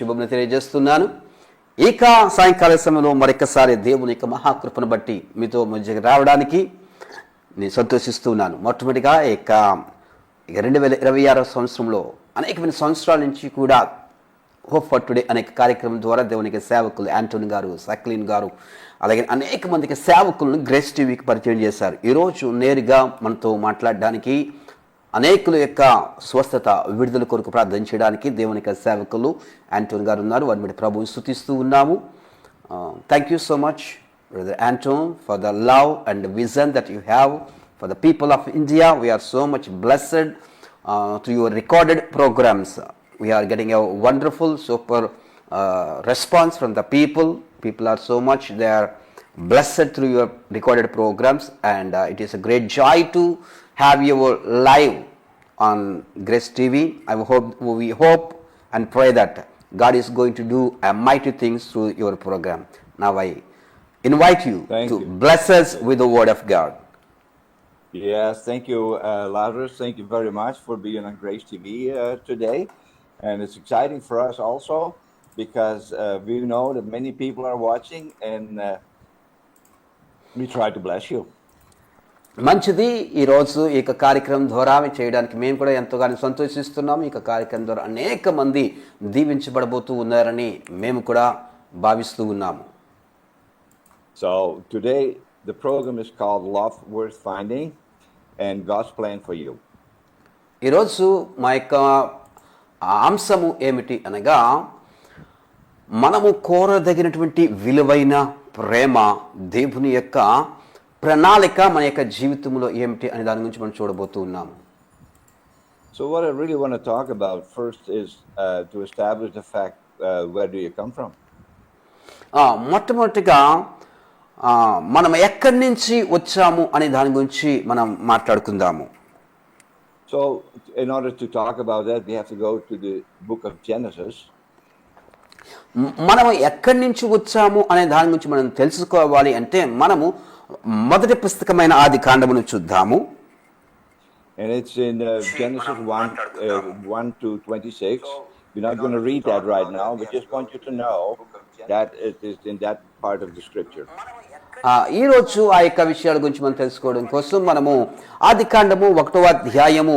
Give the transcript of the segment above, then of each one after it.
శుభములు తెలియజేస్తున్నాను. ఇక సాయంకాల సమయంలో మరొకసారి దేవుని యొక్క మహాకృపను బట్టి మీతో మధ్యకి రావడానికి నేను సంతోషిస్తున్నాను. మొట్టమొదటిగా ఇక 2026 సంవత్సరంలో అనేకమైన సంవత్సరాల నుంచి కూడా హోప్ ఫర్ టుడే అనే కార్యక్రమం ద్వారా దేవునికి సేవకులు యాంటోనీ గారు, సక్లీన్ గారు, అలాగే అనేక మందికి సేవకులను గ్రేస్ టీవీకి పరిచయం చేశారు. ఈరోజు నేరుగా మనతో మాట్లాడడానికి అనేకుల యొక్క స్వస్థత విడుదల కొరకు ప్రార్థన చేయడానికి దేవుని యొక్క సేవకులు యాంటోన్ గారు ఉన్నారు. వారిని బట్టి ప్రభువుని స్తుతిస్తూ ఉన్నాము. Thank you so much brother Anton for the love and vision that you have for the people of India. We are so much blessed to your recorded programmes. We are getting a wonderful, super response from the people. People are so much, they are blessed through your recorded programs, and it is a great joy to have your live on Grace TV. We hope and pray that God is going to do a mighty things through your program. Now I invite you to bless us with the word of God. Yes, thank you, Lazarus. Thank you very much for being on Grace TV today. And it's exciting for us also because we know that many people are watching, and we try to bless you. మంచిది. ఈరోజు ఈ కార్యక్రమం ద్వారా చేయడానికి మేము కూడా ఎంతగానో సంతోషిస్తున్నాము. ఈ కార్యక్రమం ద్వారా అనేక మంది దీవించబడబోతూ ఉన్నారని మేము కూడా భావిస్తూ ఉన్నాము. So today the program is called Love Worth Finding and God's Plan for You. ఈరోజు మా యొక్క అంశము ఏమిటి అనగా, మనము కోరదగినటువంటి విలువైన ప్రేమ, దేవుని యొక్క ప్రణాళిక మన యొక్క జీవితంలో ఏమిటి అనే దాని గురించి మనం చూడబోతూ ఉన్నాము. So what I really want to talk about first is to establish the fact, where do you come from? మొట్టమొదటిగా మనం ఎక్కడి నుంచి వచ్చాము అనే దాని గురించి మనం మాట్లాడుకుందాము. So in order to talk about that, we have to go to the book of Genesis. మనము ఎక్కడి నుంచి వచ్చాము అనే దాని గురించి మనం తెలుసుకోవాలి అంటే మనము మొదటి పుస్తకమైన ఆది కాండమును చూద్దాము. And it's in Genesis 1 to 26. We're not going to read that right now. We just want you to know that it is in that part of the scripture. ఈరోజు ఆ యొక్క విషయాల గురించి మనం తెలుసుకోవడం కోసం మనము ఆది కాండము 1వ అధ్యాయము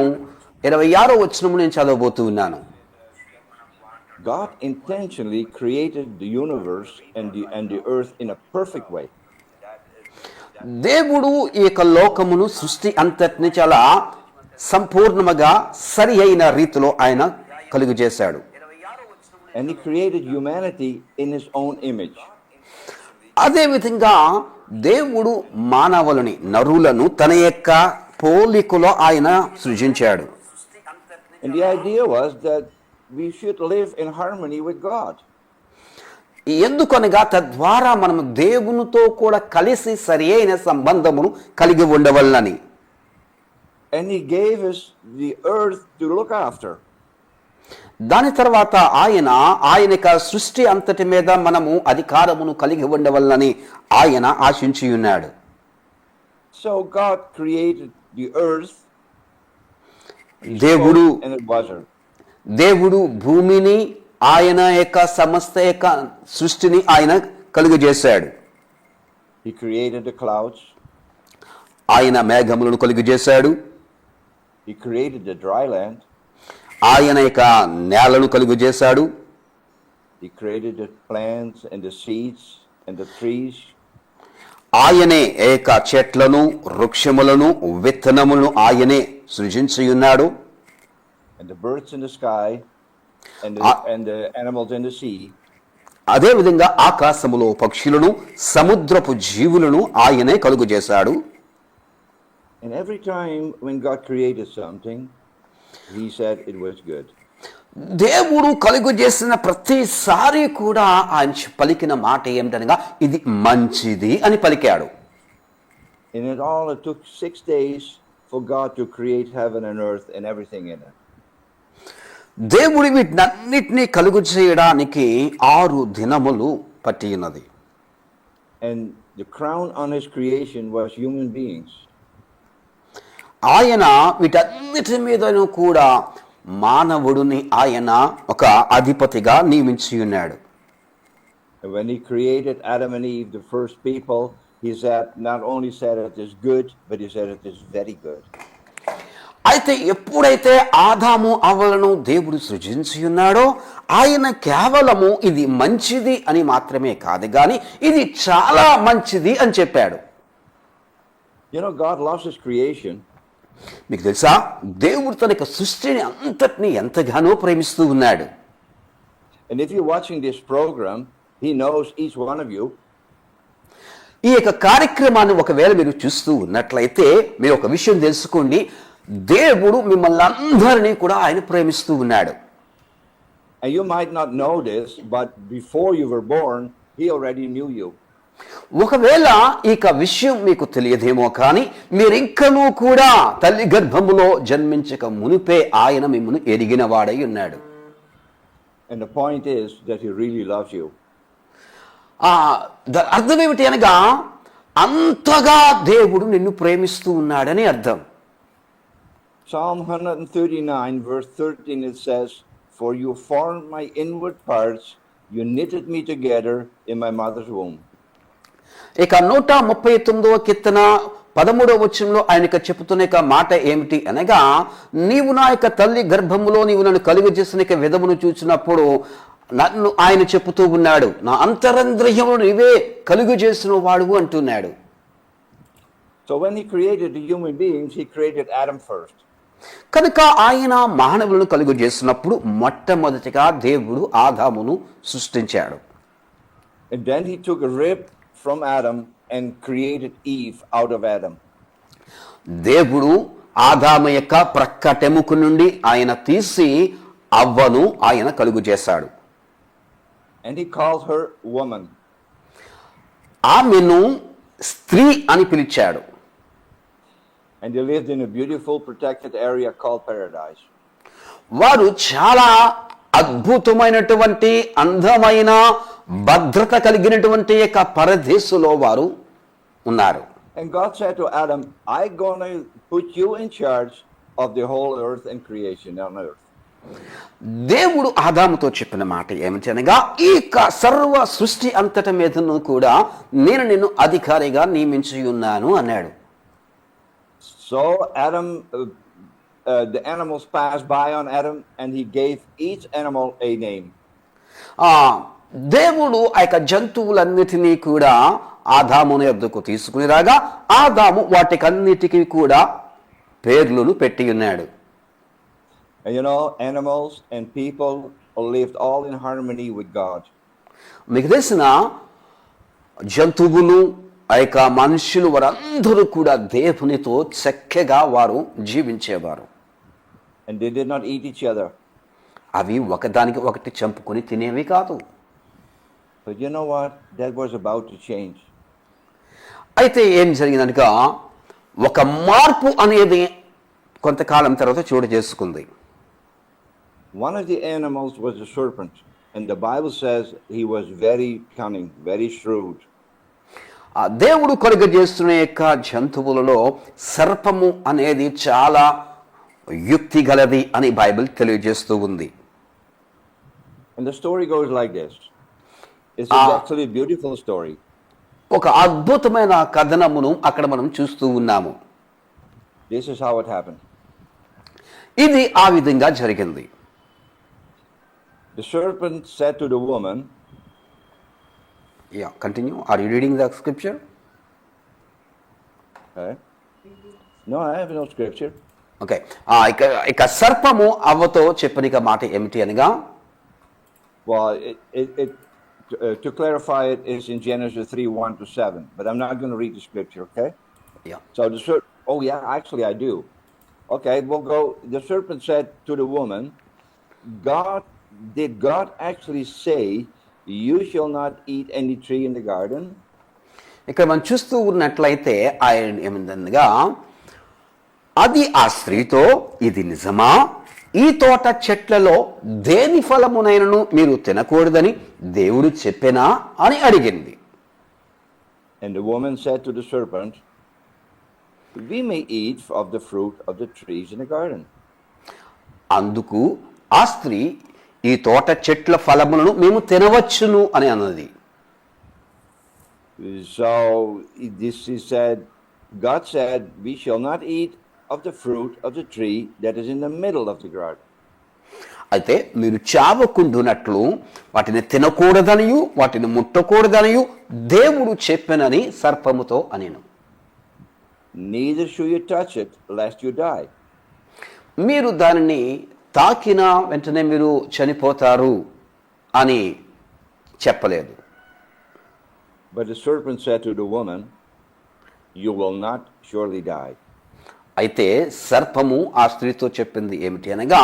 26వ వచనము నేను చదవబోతూ ఉన్నాను. God intentionally created the universe and the earth in a perfect way. దేవుడు ఈ యొక్క లోకమును సృష్టి అంతటిని చాలా సంపూర్ణముగా సరి అయిన రీతిలో ఆయన కలుగు చేశాడు. And he created humanity in his own image. అదే విధంగా దేవుడు మానవులని, నరులను తన యొక్క పోలికలో ఆయన సృజించాడు. And the idea was that we should live in harmony with God. ఎందుకనగా తద్వారా మనం దేవునితో కూడా కలిసి సరి అయిన సంబంధమును కలిగి ఉండవలనని. And he gave us the earth to look after. దాని తర్వాత ఆయన యొక్క సృష్టి అంతటి మీద మనము అధికారమును కలిగి ఉండవలనని ఆయన ఆశించి ఉన్నాడు. So God created the earth. దేవుడు భూమిని, ఆయన యొక్క సమస్త యొక్క సృష్టిని ఆయన కలుగజేశాడు. He created the clouds. ఆయన మేఘములను కలుగజేశాడు. He created the dry land. ఆయన యొక్క నేలను కలుగజేశాడు. He created the plants and the seeds and the trees. ఆయనే ఏక చెట్లను, వృక్షములను, విత్తనములను ఆయనే సృజించి ఉన్నాడు. And the birds in the sky and the animals in the sea. అదే విధంగా ఆకాశములో పక్షులను, సముద్రపు జీవులను ఆయనే కలుగు చేశాడు. And every time when God created something, he said it was good. దేవుడు కలుగు చేసిన ప్రతిసారి కూడా ఆయన పలికిన మాట ఏమిటనగా ఇది మంచిది అని పలికాడు. And it took 6 days for God to create heaven and earth and everything in it. దేవుడు వీటన్నిటిని కలుగు చేయడానికి 6 దినములు పట్టి ఉన్నది. And the crown on his creation was human beings. ఆయన వీటన్నిటి మీదను కూడా మానవుడిని ఆయన ఒక అధిపతిగా నియమించి ఉన్నాడు. And when he created Adam and Eve, the first people, he said, not only said it is good, but he said it is very good. అయితే ఎప్పుడైతే ఆదాము అవ్వలను దేవుడు సృజించి ఉన్నాడో ఆయన కేవలము ఇది మంచిది అని మాత్రమే కాదు కానీ ఇది చాలా మంచిది అని చెప్పాడు. You know, God loves his creation. మీకు తెలుసా, దేవుడు తన యొక్క సృష్టిని అంతటిని ఎంతగానో ప్రేమిస్తూ ఉన్నాడు. And if you're watching this program, he knows each one of you. ఈ యొక్క కార్యక్రమాన్ని ఒకవేళ మీరు చూస్తూ ఉన్నట్లయితే మీరు ఒక విషయం తెలుసుకోండి, దేవుడు మిమ్మల్ని అందరినీ కూడా ఆయన ప్రేమిస్తూ ఉన్నాడు. And you might not know this, but before you were born, he already knew you. ఒకవేళ ఈ విషయం మీకు తెలియదేమో కానీ మీరింకనూ కూడా తల్లి గర్భములో జన్మించక మునిపే ఆయన మిమ్మల్ని ఎరిగిన వాడై ఉన్నాడు. And the point is that he really loves you. అర్థం ఏమిటి అనగా అంతగా దేవుడు నిన్ను ప్రేమిస్తూ ఉన్నాడని అర్థం. Psalm 139 verse 13 it says, "For you formed my inward parts, you knitted me together in my mother's womb." ఇక 139వ కీర్తన 13వ వచనంలో ఆయన చెబుతున్న మాట ఏమిటి అనగా, నీవు నా యొక్క తల్లి గర్భములో నీవు నన్ను కలుగజేసిన విధమును చూసినప్పుడు నన్ను ఆయన చెబుతూ ఉన్నాడు, నా అంతరంద్రియమును నీవే కలుగజేసిన వాడు అంటున్నాడు. So when he created the human beings, he created Adam first. కనుక ఆయన మానవులను కలుగజేసినప్పుడు మొట్టమొదటిగా దేవుడు ఆదామును సృష్టించాడు. And then he took a rib from Adam and created Eve out of Adam. దేవుడు ఆదాము యొక్క ప్రక్కటెముక నుండి ఆయన తీసి అవ్వను ఆయన కలుగజేశాడు. And he called her woman. ఆమెను స్త్రీ అని పిలిచాడు. And they lived in a beautiful protected area called paradise. వారు చాలా అద్భుతమైనటువంటి అందమైన భద్రత కలిగినటువంటి యొక్క పరదేశంలో వారు ఉన్నారు. And God said to Adam, I'm going to put you in charge of the whole earth and creation on earth. దేవుడు ఆదాముతో చెప్పిన మాట ఏమిటి అనగా, ఈ సర్వ సృష్టి అంతట మీదను కూడా నేను నిన్ను అధికారిగా నియమించి ఉన్నాను అన్నాడు. So Adam, the animals passed by on Adam and he gave each animal a name. దేవుడు ఆ యొక్క జంతువులన్నిటినీ కూడా ఆదాముని యొద్దకు తీసుకుని రాగా ఆదాము వాటికన్నిటికీ కూడా పేర్లను పెట్టి ఉన్నాడు. And you know, animals and people lived all in harmony with God. మీకు తెలిసిన జంతువులు ఆ యొక్క మనుషులు వారందరూ కూడా దేవునితో చక్కగా వారు జీవించేవారు. And they did not eat each other. అవి ఒకదానికి ఒకటి చంపుకొని తినేవి కాదు. But you know what? That was about to change. అయితే ఏం జరిగిందనగా ఒక మార్పు అనేది కొంతకాలం తర్వాత చోటు చేసుకుంది. One of the animals was a serpent, and the Bible says he was very cunning, very shrewd. దేవుడు కలుగజేస్తున్న యొక్క జంతువులలో సర్పము అనేది చాలా యుక్తి గలది అని బైబిల్ తెలియజేస్తూ ఉంది. And the story goes like this. It's actually a beautiful story. ఒక అద్భుతమైన కథనమును అక్కడ మనం చూస్తూ ఉన్నాము. This is how it happened. ఇది ఆ విధంగా జరిగింది. The serpent said to the woman, Yeah, continue. Are you reading the scripture? okay. No, I have no scripture. Okay. ఇక సర్పము అవ్వతో చెప్పిన మాట ఏమిటి అనగా, Well, to clarify it is in Genesis 3:1-7, but I'm not going to read the scripture, okay? Yeah. So the serpent, oh yeah, actually I do. Okay, we'll go. The serpent said to the woman, did God actually say, you shall not eat any tree in the garden? ఇక్కడ మనం చూస్తూ ఉన్నట్లయితే ఆయన ఏమిందనగా, అది ఆ స్త్రీతో, ఇది నిజమా, ఈ తోట చెట్లలో దేని ఫలమునైనను మీరు తినకూడదని దేవుడు చెప్పెనా అని అడిగింది. And the woman said to the serpent, we may eat of the fruit of the trees in the garden. అందుకు ఆ స్త్రీ ఈ తోట చెట్ల ఫలములను మేము తినవచ్చును అని అన్నది. So this is said, God said, we shall not eat of the fruit of the tree that is in the middle of the garden. అయితే మీరు చావకుండునట్లు వాటిని తినకూడదనియు వాటిని ముట్టకూడదనియు దేవుడు చెప్పెనని సర్పముతో అనెను. Neither should you touch it, lest you die. మీరు దానిని తాకిన వెంటనే మీరు చనిపోతారు అని చెప్పలేదు. But the serpent said to the woman, you will not surely die. అయితే సర్పము ఆ స్త్రీతో చెప్పింది ఏమిటి అనగా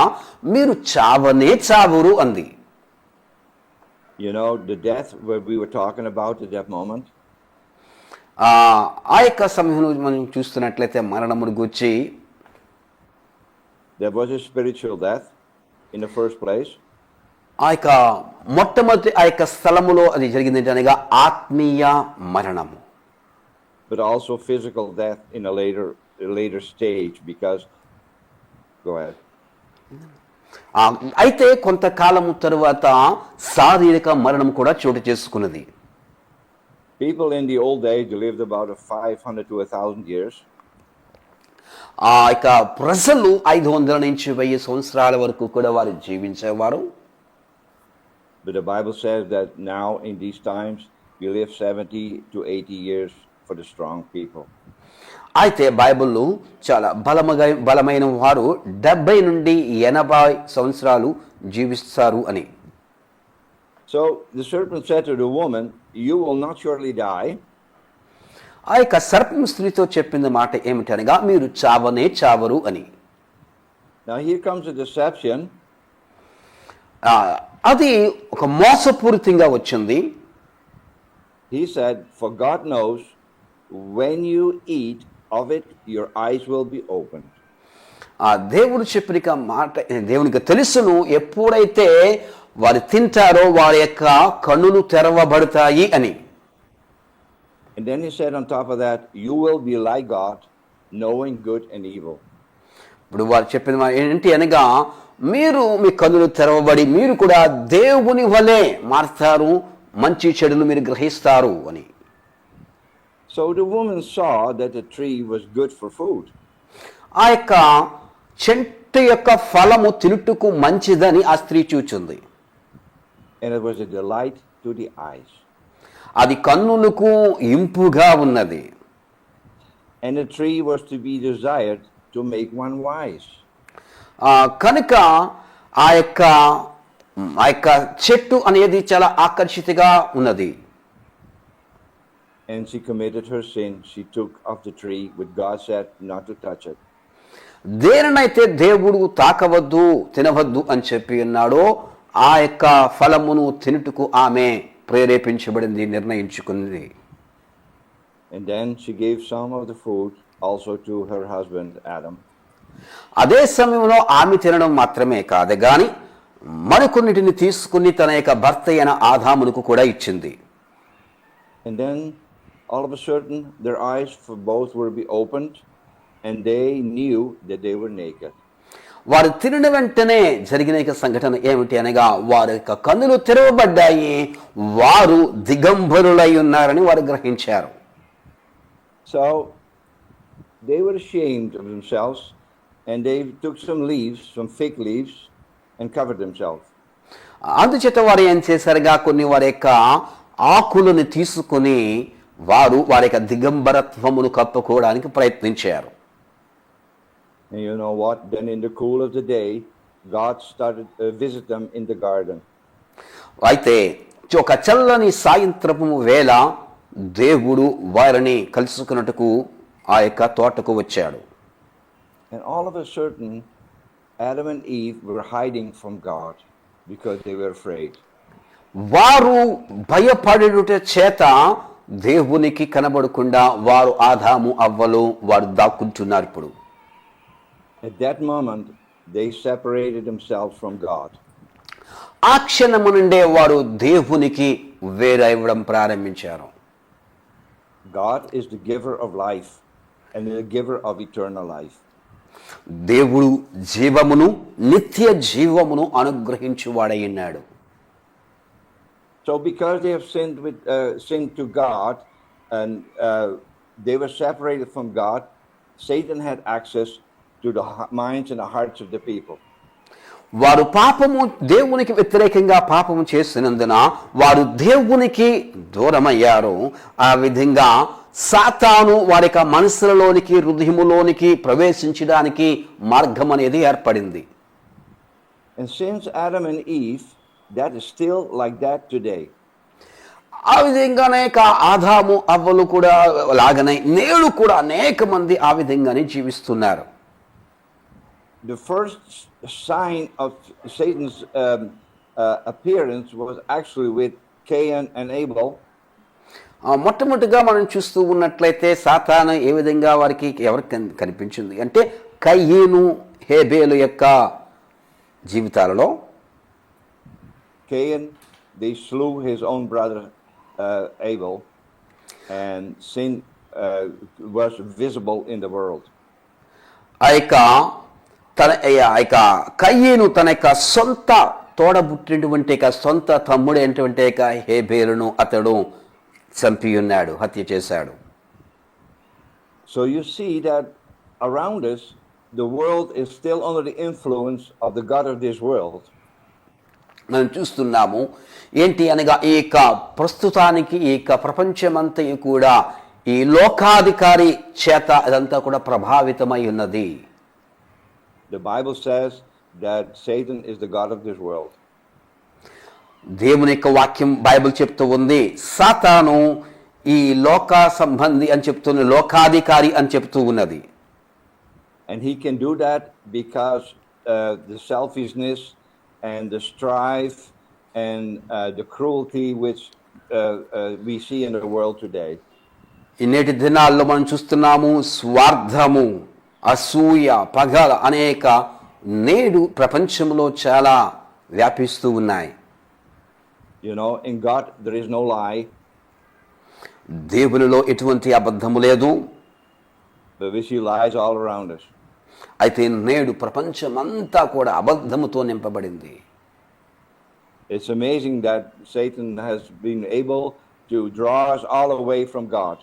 మీరు చావనే చావురు అంది. You know, the death where we were talking about at that moment, ఆ యొక్క సమయంలో మనం చూస్తున్నట్లయితే మరణమును గూర్చి there was a spiritual death in the first place. ఆ యొక్క మొట్టమొదటి ఆ యొక్క స్థలములో అది జరిగింది అనగా ఆత్మీయ మరణము. But also physical death in a later stage, because go ahead. అయితే కొంతకాలము తరువాత శారీరక మరణం కూడా చోటు చేసుకున్నది. People in the old days lived about 500 to 1,000 years. ఆ యొక్క ప్రజలు 500 నుంచి 1000 సంవత్సరాల వరకు కూడా వారు జీవించేవారు. But the Bible says that now in these times we live 70 to 80 years for the strong people. అయితే బైబిల్లో చాలా బలమైన వారు 70 నుండి 80 సంవత్సరాలు జీవిస్తారు అని. So the serpent said to the woman, you will not surely die. ఆ యొక్క సర్పం స్త్రీతో చెప్పింది మాట ఏమిటనగా మీరు చావనే చావరు అని. Now here comes a deception. అది ఒక మోసపూరితంగా వచ్చింది. He said, for God knows when you eat of it, your eyes will be opened. దేవుడు చెప్పిన మాట దేవునికి తెలుసును, ఎప్పుడైతే వారు తింటారో వారి యొక్క కన్నులు తెరవబడతాయి అని. And then he said on top of that, you will be like God, knowing good and evil. ఇప్పుడు వారు చెప్పిన ఏంటి అనగా మీరు మీ కన్నులు తెరవబడి మీరు కూడా దేవుని వలె మారుతారు, మంచి చెడులు మీరు గ్రహిస్తారు అని. So the woman saw that the tree was good for food. ఆ యొక్క చెట్టు యొక్క ఫలము తినుటకు మంచిదని ఆ స్త్రీ చూచుంది. And it was a delight to the eyes. అది కన్నులకు ఇంపుగా ఉన్నది. And the tree was to be desired to make one wise. కనుక ఆ యొక్క చెట్టు అనేది చాలా ఆకర్షితగా ఉన్నది. And she committed her sin. She took of the tree which God said not to touch it. దేనినైతే దేవుడు తాకవద్దు తినవద్దు అని చెప్పి ఉన్నాడో ఆ యొక్క ఫలమును తినుటకు ఆమె ప్రేరేపించబడింది, నిర్ణయించుకుంది. And then she gave some of the food also to her husband Adam. అదే సమయంలో ఆమె తినడం మాత్రమే కాదు గాని మరికొన్నిటిని తీసుకుని తన యొక్క భర్త అయిన ఆదామునకు కూడా ఇచ్చింది. And then all of a sudden their eyes for both were be opened and they knew that they were naked. వారు తినిన వెంటనే జరిగిన యొక్క సంఘటన ఏమిటి అనగా వారి యొక్క కన్నులు తెరవబడ్డాయి, వారు దిగంబరులై ఉన్నారని వారు గ్రహించారు. So they were ashamed of themselves and they took some leaves, some fig leaves, and covered themselves. అందుచేత వారు ఏం చేశారుగా కొన్ని వారి యొక్క ఆకులను తీసుకుని వారు వారి యొక్క దిగంబరత్వమును కప్పుకోవడానికి ప్రయత్నించారు. And you know what? Then in the cool of the day, God started to visit them in the garden. అయితే ఒక చల్లని సాయంత్రపు వేళ దేవుడు వారిని కలుసుకున్నట్టుకు ఆ యొక్క తోటకు వచ్చాడు. And all of a sudden, Adam and Eve were hiding from God because they were afraid. వారు భయపడుట చేత దేవునికి కనబడకుండా వారు ఆదాము అవ్వలు వారు దాక్కుంటున్నారు. ఇప్పుడు At that moment, they separated themselves from God. ఆ క్షణము నుండే వారు దేవునికి వేరైవ్వడం ప్రారంభించారు. God is the giver of life and the giver of eternal life. దేవుడు జీవమును నిత్య జీవమును అనుగ్రహించువాడయ్యున్నాడు. So because they have sinned to God, and they were separated from God, Satan had access to the minds and the hearts of the people. వారు పాపము దేవునికి వ్యతిరేకంగా పాపము చేసినందున వారు దేవునికి దూరమయ్యారు. ఆ విధంగా సాతాను వారి యొక్క మనసులలోనికి హృదయములోనికి ప్రవేశించడానికి మార్గం అనేది ఏర్పడింది. And since Adam and Eve, that is still like that today. ఆ విధంగానే ఆదాము అవ్వలు కూడా లాగనే నేడు కూడా అనేక మంది ఆ విధంగానే జీవిస్తున్నారు. The first sign of Satan's appearance was actually with Cain and Abel. మొట్టమొదటిగా మనం చూస్తూ ఉన్నట్లయితే సాతాను ఏ విధంగా ఎవరికి కనిపించింది అంటే కయ్యను హేబేలు యొక్క జీవితాలలో. Cain, they slew his own brother Abel, and sin was visible in the world. ఆ యొక్క కయ్యను తన యొక్క సొంత తోడబుట్టినటువంటి సొంత తమ్ముడైనటువంటి హేబేలును అతడు చంపి ఉన్నాడు, హత్య చేశాడు. So you see that around us, the world is still under the influence of the god of this world. మనం చూస్తున్నాము ఏంటి అనగా ఈ యొక్క ప్రస్తుతానికి ఈ యొక్క ప్రపంచమంతయు కూడా ఈ లోకాధికారి చేత అదంతా కూడా ప్రభావితమై ఉన్నది. The Bible says that Satan is the god of this world. దేవుని యొక్క వాక్యం బైబిల్ చెప్తూ ఉంది సాతాను ఈ లోక సంబంధి అని చెప్తున్న లోకాధికారి అని చెప్తూ ఉన్నది. And he can do that because the selfishness and the strife and the cruelty which we see in the world today. ఈ నేటి దినాల్లో మనం చూస్తున్నాము స్వార్థము, అసూయ, పగ అనేక నేడు ప్రపంచంలో చాలా వ్యాపిస్తూ ఉన్నాయి. You know, in God there is no lie. దేవునిలో ఎటువంటి అబద్ధము లేదు. But we see lies all around us. అయితే నేడు ప్రపంచమంతా కూడా అబద్ధముతో నింపబడింది. It's amazing that Satan has been able to draw us all away from God.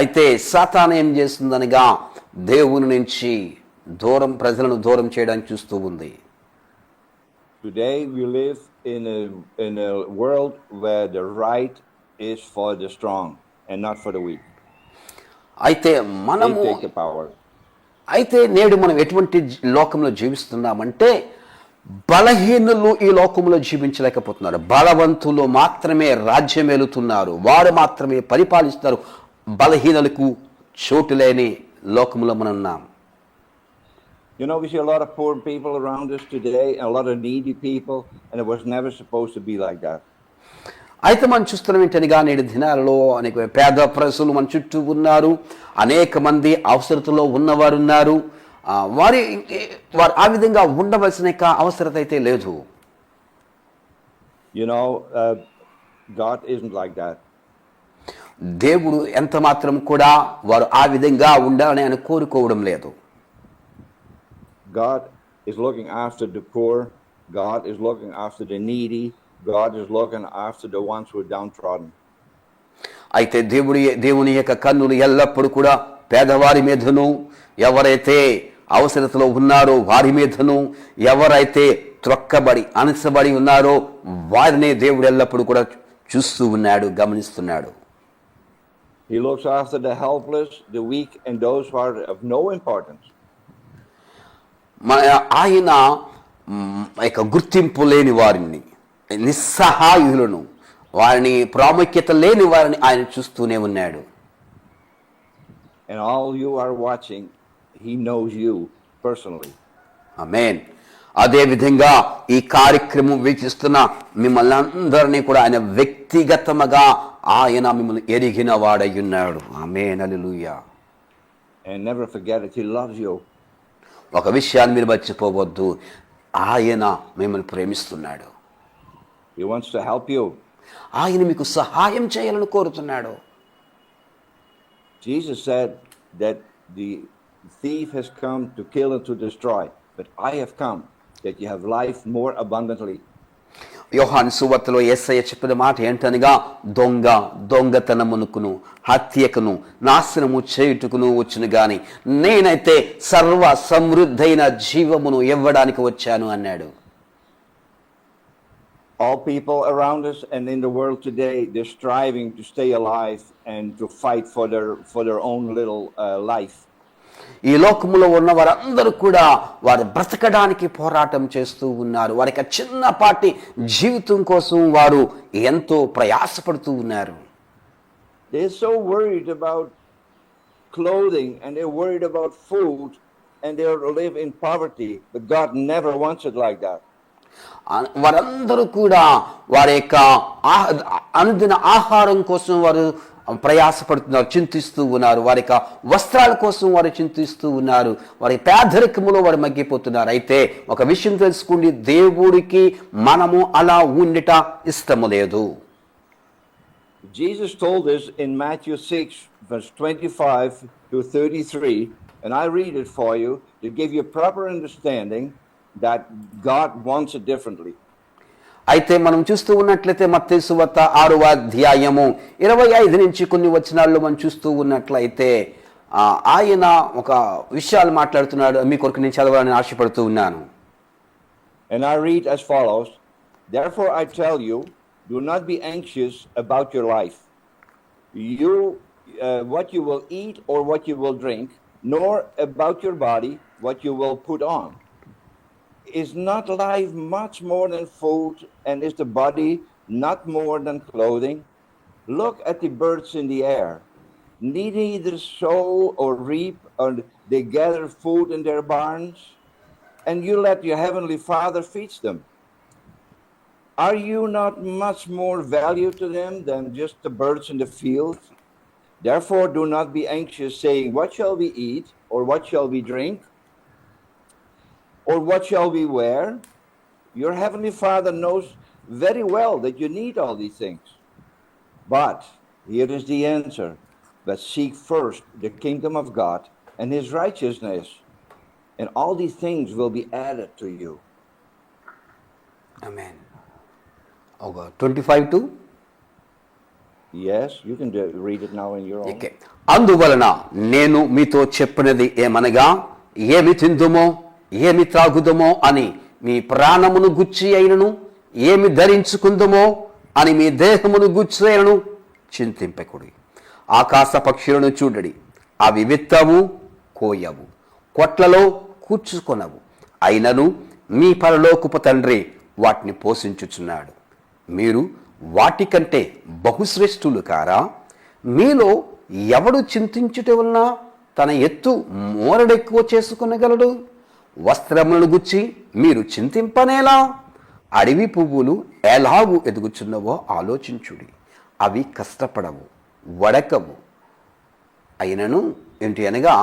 అయితే సాతాను ఏం చేస్తుందనగా దేవుని నుంచి ప్రజలను దూరం చేయడానికి చూస్తూ ఉంది. Today we live in a world where the right is for the strong and not for the weak. అయితే They take the power. అయితే నేడు మనం ఎటువంటి లోకంలో జీవిస్తున్నామంటే బలహీనులు ఈ లోకంలో జీవించలేకపోతున్నారు. బలవంతులు మాత్రమే రాజ్యం ఏలుతున్నారు, వారు మాత్రమే పరిపాలిస్తున్నారు. బలహీనులకు చోటు లేని లోకంలో మనం ఉన్నాం. You know, we see a lot of poor people around us today and a lot of needy people, and it was never supposed to be like that. అయితే మనం చూస్తున్నాం ఏంటనగా నేడు దినాలలో అనేక పేద ప్రజలు మన చుట్టూ ఉన్నారు, అనేక మంది అవసరతలో ఉన్నవారు ఉన్నారు. వారు ఆ విధంగా ఉండవలసిన అవసరత అయితే లేదు. You know, God isn't like that. దేవుడు ఎంత మాత్రం కూడా వారు ఆ విధంగా ఉండాలని ఆయన కోరుకోవడం లేదు. God is looking after the poor. God is looking after the needy. God is looking after the ones who are downtrodden. అయితే దేవుని యొక్క కన్నులు ఎల్లప్పుడూ కూడా పేదవారి మీదను, ఎవరైతే అవసరతలో ఉన్నారో వారి మీదను, ఎవరైతే త్రొక్కబడి అణచబడి ఉన్నారో వారిని దేవుడు ఎల్లప్పుడూ కూడా చూస్తూ ఉన్నాడు, గమనిస్తున్నాడు. He looks after the helpless, the weak, and those who are of no importance. ఆయన గుర్తింపు లేని వారిని, నిస్సహాయులను, వారిని ప్రాముఖ్యత లేని వారిని ఆయన చూస్తూనే ఉన్నాడు. And all you are watching, he knows you personally. ఆమేన్. అదే విధంగా ఈ కార్యక్రమం వీక్షిస్తున్న మిమ్మల్ని అందరినీ కూడా ఆయన వ్యక్తిగతముగా ఆయన మిమ్మల్ని ఎరిగిన వాడయ్యున్నాడు. ఆమేన్, హల్లెలూయా. And never forget it, he loves you. ఒక విషయాన్ని మీరు మర్చిపోవద్దు, ఆయన మిమ్మల్ని ప్రేమిస్తున్నాడు. He wants to help you. ఆయన మీకు సహాయం చేయాలని కోరుతున్నాడు. Jesus said that the The thief has come to kill and to destroy, but I have come that you have life more abundantly. యోహాను సువార్తలో యేసయ్య చెప్పిన మాట ఏంటనగా, దొంగతనమునకును హత్యకును నాశనము చేయుటకును వచ్చును గాని నేనైతే సర్వ సమృద్ధైన జీవమును ఇవ్వడానికి వచ్చాను అన్నాడు. All people around us and in the world today, they're striving to stay alive and to fight for their own little life. ఈ లోకములో ఉన్న వారందరూ కూడా వారు బ్రతకడానికి పోరాటం చేస్తూ ఉన్నారు. వారికి చిన్నపాటి జీవితం కోసం వారు ఎంతో ప్రయాసపడుతూ ఉన్నారు. They're so worried about clothing and they're worried about food and they live in poverty, but God never wants it like that. వారందరూ కూడా వారి యొక్క అనుదిన ఆహారం కోసం వారు ప్రయాసపడుతున్నారు, చింతిస్తూ ఉన్నారు. వారి యొక్క వస్త్రాల కోసం వారు చింతిస్తూ ఉన్నారు. వారి పేదరికములో వారు మగ్గిపోతున్నారు. అయితే ఒక విషయం తెలుసుకోండి, దేవుడికి మనము అలా ఉండట ఇష్టము లేదు. Jesus told us in Matthew 6 verse 25 to 33, and I read it for you to give you proper understanding that God wants it differently. అయితే మనం చూస్తూ ఉన్నట్లయితే మత్తయి సువార్త 6వ అధ్యాయము 25 నుంచి కొన్ని వచనాల్లో మనం చూస్తూ ఉన్నట్లయితే ఆయన ఒక విషయాలు మాట్లాడుతున్నాడు. మీ కొరకు నేను చదవాలని ఆశపడుతూ ఉన్నాను. And I read as follows: Therefore I tell you, do not be anxious about your life, what you will eat or what you will drink, nor about your body what you will put on. Is not life much more than food, and is the body not more than clothing? Look at the birds in the air. Neither sow or reap, or they gather food in their barns, and you let your heavenly Father feed them. Are you not much more value to them than just the birds in the field? Therefore do not be anxious, saying, what shall we eat, or what shall we drink, or what shall we wear? Your heavenly Father knows very well that you need all these things. But here is the answer: but seek first the kingdom of God and his righteousness, and all these things will be added to you. Amen. Okay, 25 to? Yes, you can read it now in your own. Okay. అందువలన నేను మీతో చెప్పినది ఏమనగా, ఏమి తిందుమో ఏమి త్రాగుదమో అని మీ ప్రాణమును గుచ్చి అయినను, ఏమి ధరించుకుందుమో అని మీ దేహమును గుచ్చి అయినను చింతింపకుడి. ఆకాశ పక్షులను చూడడి, అవి విత్తవు, కోయవు, కొట్లలో కూర్చుకొనవు, అయినను మీ పరలోకపు తండ్రి వాటిని పోషించుచున్నాడు. మీరు వాటికంటే బహుశ్రేష్ఠులు కారా? మీలో ఎవడు చింతించుట వలన తన ఎత్తు మోరడెక్కువ చేసుకొనగలడు? వస్త్రములను గుచ్చి మీరు చింతింపనేలా? అడవి పువ్వులు ఎలాగూ ఎదుగుచున్నవో ఆలోచించుడి. అవి కష్టపడవు, వడకవు, అయినను ఏంటి అనగా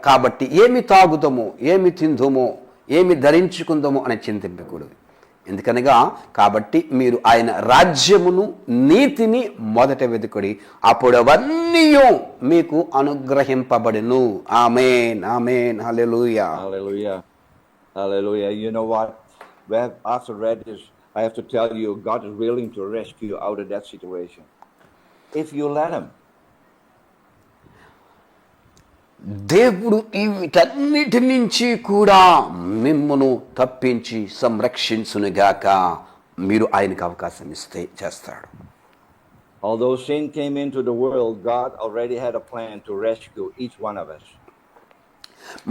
కాబట్టి ఏమి తాగుదామో ఏమి తిందుమో ఏమి ధరించుకుందామో అని చింతింపకూడదు. ఎందుకనగా కాబట్టి మీరు ఆయన రాజ్యమును నీతిని మొదట వెతుకుడి, అప్పుడు అవన్నీ మీకు అనుగ్రహింపబడును. ఆమేన్, ఆమేన్, హల్లెలూయా, Hallelujah. Hallelujah. You know what? After read this, I have to tell you, God is willing to rescue you out of that situation. If you let him. దేవుడు వీటన్నిటి నుంచి కూడా మిమ్మును తప్పించి సంరక్షించునుగాక. మీరు ఆయనకు అవకాశం ఇస్తే చేస్తాడు. Although sin came into the world, God already had a plan to rescue each one of us.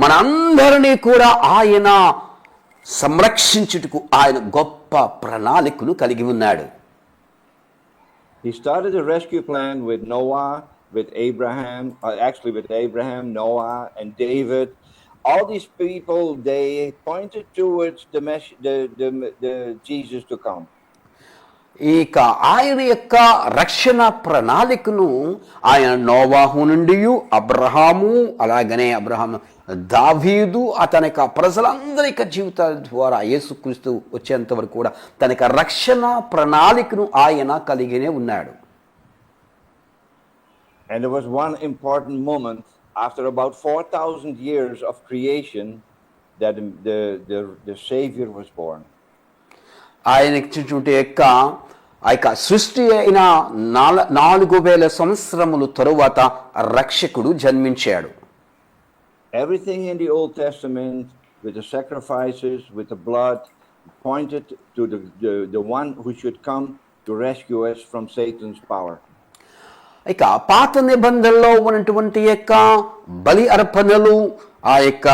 మనందరినీ కూడా ఆయన సంరక్షించుటకు ఆయన గొప్ప ప్రణాళికను కలిగి ఉన్నాడు. He started a rescue plan with Noah, with Abraham, with Abraham, Noah, and David. All these people, they pointed towards the Jesus to come. ఇక ఆయన యొక్క రక్షణ ప్రణాళికను ఆయన నోవాహు నుండి అబ్రహాము, అలాగనే అబ్రహాము, దావీదు, అతని యొక్క ప్రజలందరి యొక్క జీవితాల ద్వారా యేసుక్రీస్తు వచ్చేంత వరకు కూడా తన యొక్క రక్షణ ప్రణాళికను ఆయన కలిగినే ఉన్నాడు. And there was one important moment after about 4,000 years of creation, that the Savior was born. ఆయన ఇచ్చినటువంటి ఆ యొక్క సృష్టి అయిన 4,000 సంవత్సరములు తరువాత రక్షకుడు జన్మించాడు. Everything in the Old Testament, with the sacrifices, with the blood, pointed to the one who should come to rescue us from Satan's power. ఇక పాత నిబంధనలో ఉన్నటువంటి యొక్క బలి అర్పణలు, ఆ యొక్క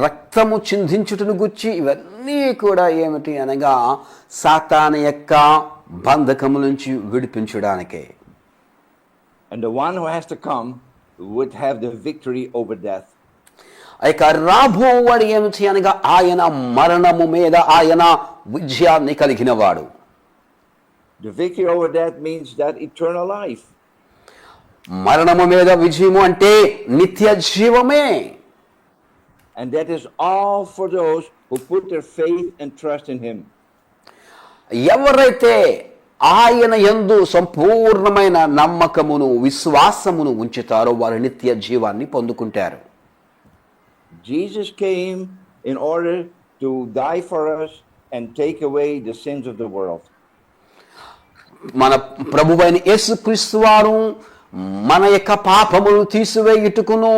రక్తము చిందించుటను గుచ్చి ఇవన్నీ కూడా ఏమిటి అనగా సాతాను యొక్క బంధకము నుంచి విడిపించడానికే. And the one who has to come would have the victory over death. ఇక రాబోవాడు ఏమిటి అనగా ఆయన మరణము మీద ఆయన విజయాన్ని కలిగినవాడు. The victory over death means that eternal life. మరణము మీద విజయము అంటే నిత్య జీవమే. And that is all for those who put their faith and trust in him. ఎవరైతే ఆయన యందు సంపూర్ణమైన నమ్మకమును విశ్వాసమును ఉంచుతారో వారు నిత్య జీవాన్ని పొందుకుంటారు. Jesus came in order to die for us and take away the sins of the world. మన ప్రభువైన యేసుక్రీస్తు వారు మన యొక్క పాపములు తీసివేయుటకును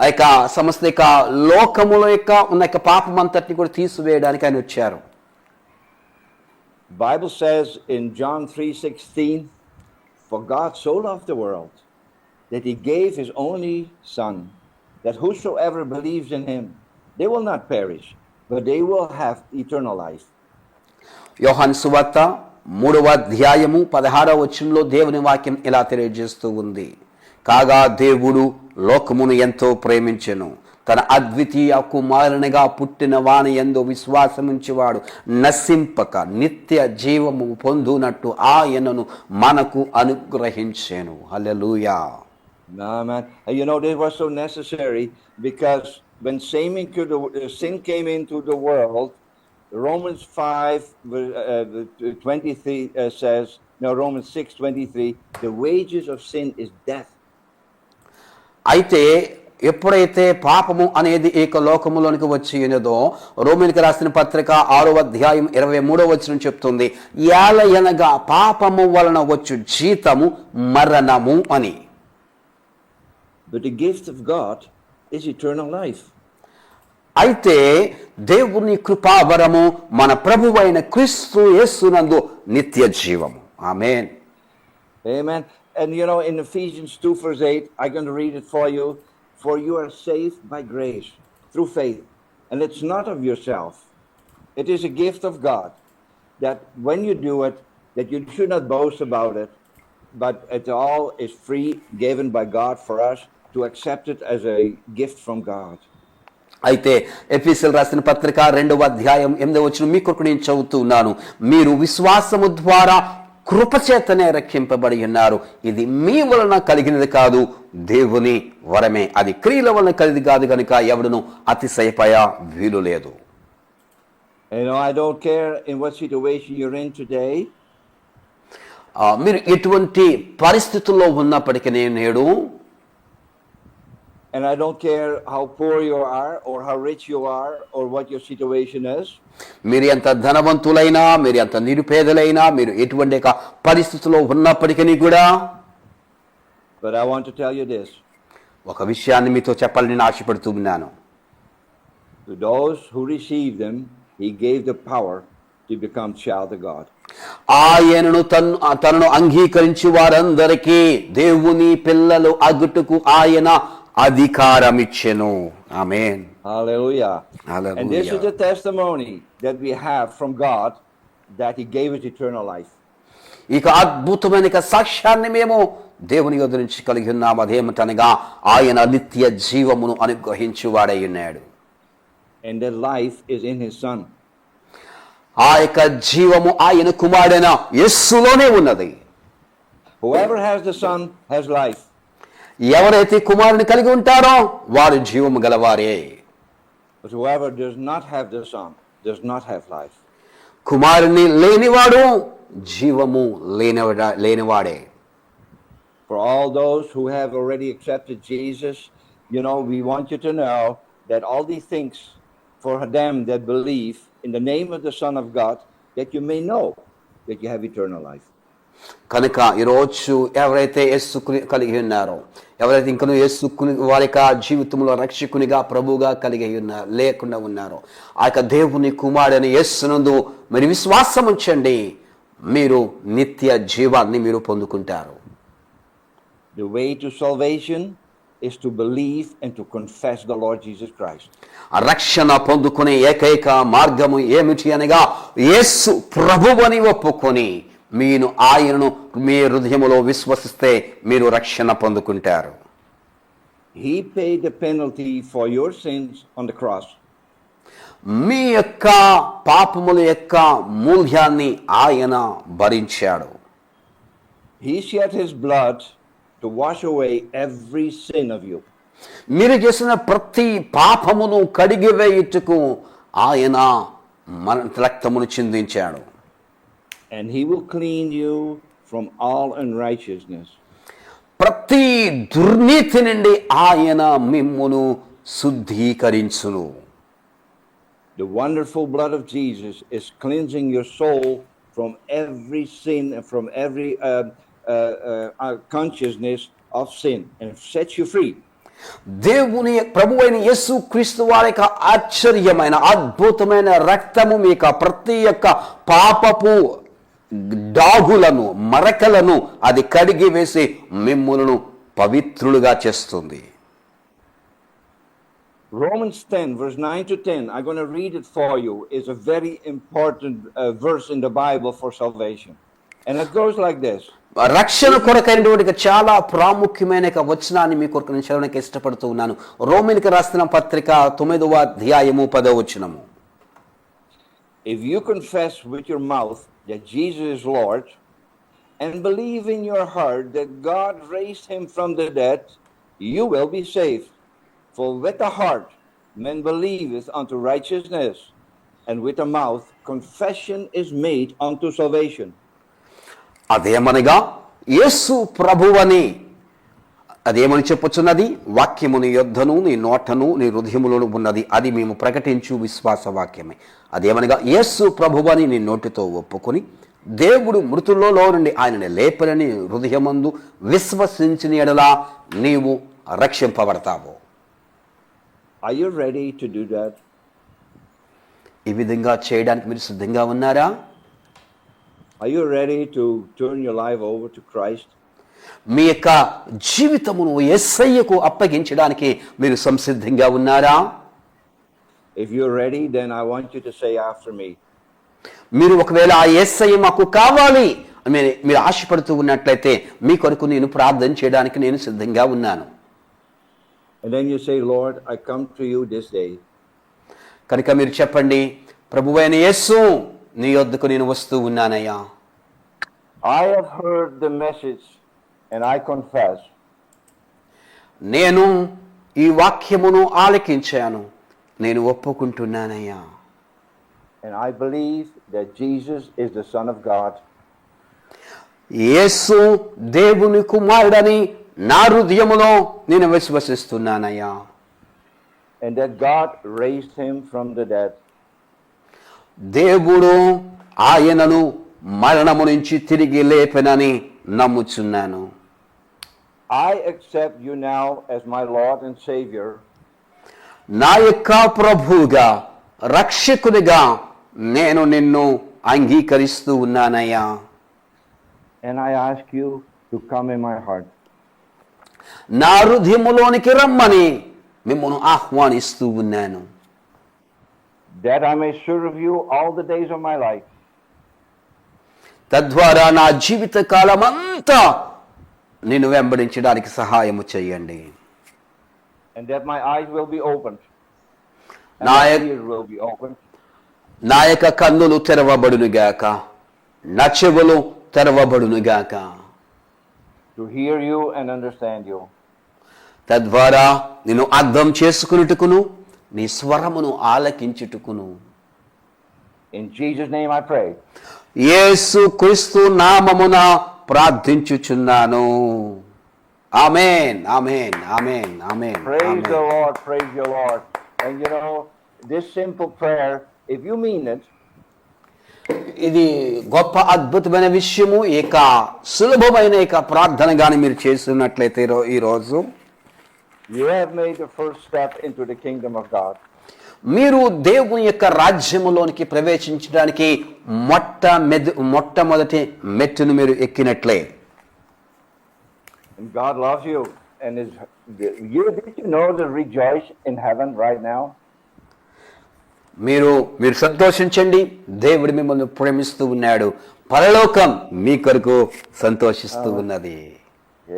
ఆ యొక్క సమస్త యొక్క లోకముల యొక్క ఉన్న యొక్క పాపమంతటిని కూడా తీసివేయడానికి ఆయన వచ్చారు. Bible says in John 3:16, for God so loved the world that he gave his only son, that whosoever believes in him, they will not perish, but they will have eternal life. యోహాను సువార్త 3వ అధ్యాయము 16వ వచనంలో దేవుని వాక్యం ఇలా తెలియజేస్తూ ఉంది. కాగా దేవుడు లోకమును ఎంతో ప్రేమించెను, తన అద్వితీయ కుమారునిగా పుట్టిన వాని యందు విశ్వాసముంచేవాడు నశింపక నిత్య జీవము పొందునట్టు ఆయనను మనకు అనుగ్రహించెను. హల్లెలూయా. Amen. You know, this was so necessary because when sin came into the world, Romans 5:23 says, no, Romans 6:23, the wages of sin is death. అయితే ఎప్పుడైతే పాపము అనేది ఏక లోకములోనికి వచ్చి ఉన్నదో రోమీయులకు రాసిన పత్రిక 6వ అధ్యాయం 23వ వచనం చెప్తుంది, ఏలయనగా పాపము వలన వచ్చు జీతము మరణము అని. But the gift of God is eternal life. అయితే దేవుని కృపావరము మన ప్రభువైన క్రీస్తు యేసునందు నిత్య జీవము. ఆమేన్. Amen. And you know, in Ephesians 2:8, I'm going to read it for you. For you are saved by grace through faith, and it's not of yourself. It is a gift of God, that when you do it, that you should not boast about it, but it all is free, given by God for us to accept it as a gift from God. అయితే ఎఫెసీయులకు రాసిన పత్రిక 2వ అధ్యాయం 8వ వచనం మీ కొరకు నేను చదువుతున్నాను. మీరు విశ్వాసము ద్వారా కృపచేతనే రక్షింపబడి ఉన్నారు, ఇది మీ వలన కలిగినది కాదు, దేవుని వరమే, అది క్రియల వలన కలిగి కాదు కనుక ఎవడును అతిశయపయ వీలు లేదు. You know, I don't care in what situation you're in today. మీరు ఎటువంటి పరిస్థితుల్లో ఉన్నప్పటికీ నేడు, and I don't care how poor you are or how rich you are or what your situation is. మీరు ఎంత ధనవంతులైనా, మీరు ఎంత నిరుపేదలైనా, మీరు ఎటువంటి పరిస్థితుల్లో ఉన్నప్పటికీ కూడా, but I want to tell you this. ఒక విషయాన్ని మీతో చెప్పాలని నేను ఆశపడుతూ ఉన్నాను. To those who received him, he gave the power to become child of God. ఆయనను తనను అంగీకరించి వారందరికీ దేవుని పిల్లలు అగుటకు ఆయన అధికారం ఇచ్చెను. ఆమేన్. Hallelujah. Hallelujah. And this is the testimony that we have from God, that he gave us eternal life. ఇక అద్భుతమైన సాక్ష్యాన్ని మేము దేవుని యొద్ద నుంచి కలిగి ఉన్నాము. అదేమిటనగా ఆయన నిత్య జీవమును అనుగ్రహించువాడై ఉన్నాడు. And that life is in his son. ఆ యొక్క జీవము ఆయన కుమారుడైన యేసులోనే ఉన్నది. Whoever has the son has life. ఎవరైతే కుమారుని కలిగి ఉంటారో వారు జీవము గలవారే. But whoever does not have the son does not have life. కుమారుని లేనివాడు జీవము లేనివాడే. For all those who have already accepted Jesus, we want you to know that all these things for them that believe in the name of the Son of God, that you may know that you have eternal life. కనుక ఈరోజు ఎవరైతే యేసుకుని కలిగి ఉన్నారో, ఎవరైతే ఇంకనూ యేసుకుని వారి యొక్క జీవితంలో రక్షకునిగా ప్రభువుగా కలిగి ఉన్నారు లేకుండా ఉన్నారో, ఆ యొక్క దేవుని కుమారుని యేసునందు మీరు విశ్వాసం ఉంచండి, మీరు నిత్య జీవాన్ని మీరు పొందుకుంటారు. The way to salvation is to believe and to confess the Lord Jesus Christ. ఆ రక్షణ పొందుకునే ఏకైక మార్గము ఏమిటి అనగా యేసు ప్రభువని ఒప్పుకొని మీరు ఆయనను మీ హృదయములో విశ్వసిస్తే మీరు రక్షణ పొందుకుంటారు. He paid the penalty for your sins on the cross. మీ యొక్క పాపముల యొక్క మూల్యాన్ని ఆయన భరించాడు. He shed his blood to wash away every sin of you. మీరు చేసిన ప్రతి పాపమును కడిగివేయుటకు ఆయన మన రక్తమును చిందించాడు. And he will clean you from all unrighteousness. ప్రతి దుర్నీతి నుండి ఆయన మిమ్మును శుద్ధీకరించును. The wonderful blood of Jesus is cleansing your soul from every sin and from every consciousness of sin and sets you free. దేవుని ప్రభువైన యేసు క్రీస్తు వారి యొక్క ఆశ్చర్యమైన అద్భుతమైన రక్తము మీకు ప్రతి యొక్క పాపపు డాగులను మరకలను అది కడిగి వేసి మిమ్ములను పవిత్రులుగా చేస్తుంది. Romans 10 verse 9 to 10, I'm going to read it for you, is a very important verse in the Bible for salvation. And it goes like this. రక్షణ కొరకైనటువంటి చాలా ప్రాముఖ్యమైన వచనాన్ని మీ కొరకు నేను చదవడానికి ఇష్టపడుతూ ఉన్నాను. రోమీయులకు రాసిన పత్రిక 9వ అధ్యాయము 10వ వచనము. If you confess with your mouth that Jesus is Lord and believe in your heart that God raised him from the dead, you will be saved. For with the heart man believeth unto righteousness, and with the mouth confession is made unto salvation. అదేమనగా యేసు ప్రభువని అదేమని చెప్పుచున్నది, వాక్యము నీ యొద్దను నీ నోటను నీ హృదయములోను ఉన్నది, అది మేము ప్రకటించు విశ్వాస వాక్యమే. అదేమనగా యేసు ప్రభువని నీ నోటితో ఒప్పుకొని దేవుడు మృతుల్లో నుండి ఆయనని లేపనని హృదయమందు విశ్వసించిన ఎడలా నీవు రక్షింపబడతావు. Are you ready to do that? ఈ విధంగా చేయడానికి మీరు సిద్ధంగా ఉన్నారా? Are you ready to turn your life over to Christ? మీ యొక్క జీవితమును యేసయ్యకు అప్పగించడానికి మీరు సంసిద్ధంగా ఉన్నారా? If you're ready, then I want you to say after me. మీరు ఒకవేళ ఆ యేసయ్య మాకు కావాలి మీరు ఆశపడుతూ ఉన్నట్లయితే మీ కొరకు నేను ప్రార్థన చేయడానికి నేను సిద్ధంగా ఉన్నాను. And then you say, Lord, I come to you this day. కనుక మీరు చెప్పండి, ప్రభువైన యేసు నీ యొద్దకు నేను వస్తూ ఉన్నానయ్యా. I have heard the message and I confess. నేను ఈ వాక్యమును ఆలకించాను, నేను ఒప్పుకుంటున్నానయ్యా. And I believe that Jesus is the Son of God. యేసు దేవుని కుమారుడని నా హృదయములో నేను విశ్వసిస్తున్నానయ్యా. And that God raised him from the dead. దేవుడు ఆయనను మరణము నుంచి తిరిగి లేపెనని నమ్ముచున్నాను. I accept you now as my Lord and Savior. నా యొక్క ప్రభువుగా రక్షకునిగా నేను నిన్ను అంగీకరిస్తూ ఉన్నానయ్యా. And I ask you to come in my heart. నా హృదయములోనికి రమ్మని మిమ్మల్ని ఆహ్వానిస్తూ ఉన్నాను. That I may serve you all the days of my life. తద్వారా నా జీవిత కాలమంతా నిన్ను వెంబడించడానికి సహాయము చేయండి. And that my eyes will be opened. And నా my యొక్క ears will be opened. నా యొక్క కన్నులు తెరవబడునుగాక, నా చెవులు తెరవబడునుగాక. To hear you and understand you. తద్వారా నిన్ను అర్థం చేసుకున్నట్టుకును నీ స్వరమును ఆలకించుటకును. In Jesus' name I pray. యేసు క్రీస్తు నామమున ప్రార్థించుచున్నాను. ఆమేన్ ఆమేన్ ఆమేన్ ఆమేన్ Praise the amen. Lord, praise the Lord. And you know, this simple prayer, if you mean it, ఇది గొప్ప అద్భుతమైన విషయము. ఇక సులభమైన ఇక ప్రార్థన గాని మీరు చేస్తున్నట్లయితే ఈ రోజు you have made the first step into the kingdom of God. మీరు దేవుని యొక్క రాజ్యములోనికి ప్రవేశించడానికి మొట్టమొదటి మెట్టును మీరు ఎక్కినట్లే. And God loves you. And did you know to rejoice in heaven right now? మీరు సంతోషించండి, దేవుడు మిమ్మల్ని ప్రేమిస్తూ ఉన్నాడు, పరలోకం మీ కొరకు సంతోషిస్తూ ఉన్నది.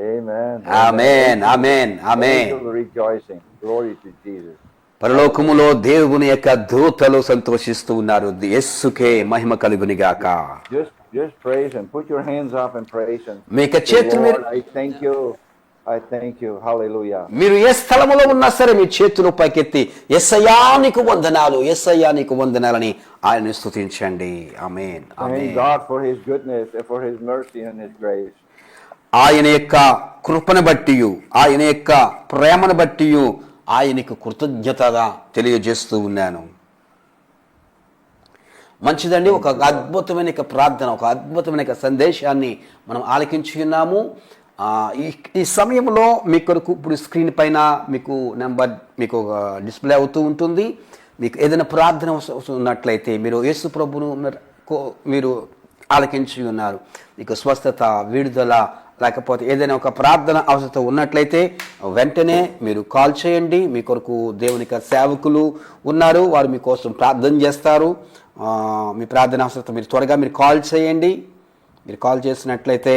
Amen. Amen amen amen. Angels rejoicing. Glory to Jesus. పరలోకములో దేవుని యొక్క దూతలు సంతోషిస్తూ ఉన్నారు. యేసుకే మహిమ కలుగును గాక. Just praise and put your hands up and praise and మీ యొక్క చేతులు Lord, I thank you. I thank you. Hallelujah. మీరు ఏ స్థలములో ఉన్నా సరే మీ చేతులు పైకెత్తి యేసయ్యా నీకు వందనాలు, యేసయ్యా నీకు వందనాలని ఆయన్ని స్తుతించండి. ఆమేన్ Thank amen. God for His goodness and for His mercy and His grace. ఆయన యొక్క కృపను బట్టియు, ఆయన యొక్క ప్రేమను బట్టియు ఆయనకు కృతజ్ఞతగా తెలియజేస్తూ ఉన్నాను. మంచిదండి. ఒక అద్భుతమైన ప్రార్థన, ఒక అద్భుతమైన సందేశాన్ని మనం ఆలకించి ఉన్నాము. ఈ సమయంలో మీ కొరకు ఇప్పుడు స్క్రీన్ పైన మీకు నెంబర్ మీకు డిస్ప్లే అవుతూ ఉంటుంది. మీకు ఏదైనా ప్రార్థన ఉన్నట్లయితే మీరు యేసు ప్రభును మీరు ఆలకించి ఉన్నారు, మీకు స్వస్థత, విడుదల, లేకపోతే ఏదైనా ఒక ప్రార్థన అవసరం ఉన్నట్లయితే వెంటనే మీరు కాల్ చేయండి. మీ కొరకు దేవుని సేవకులు ఉన్నారు, వారు మీకోసం ప్రార్థన చేస్తారు. మీ ప్రార్థన అవసరం మీరు త్వరగా మీరు కాల్ చేయండి. మీరు కాల్ చేసినట్లయితే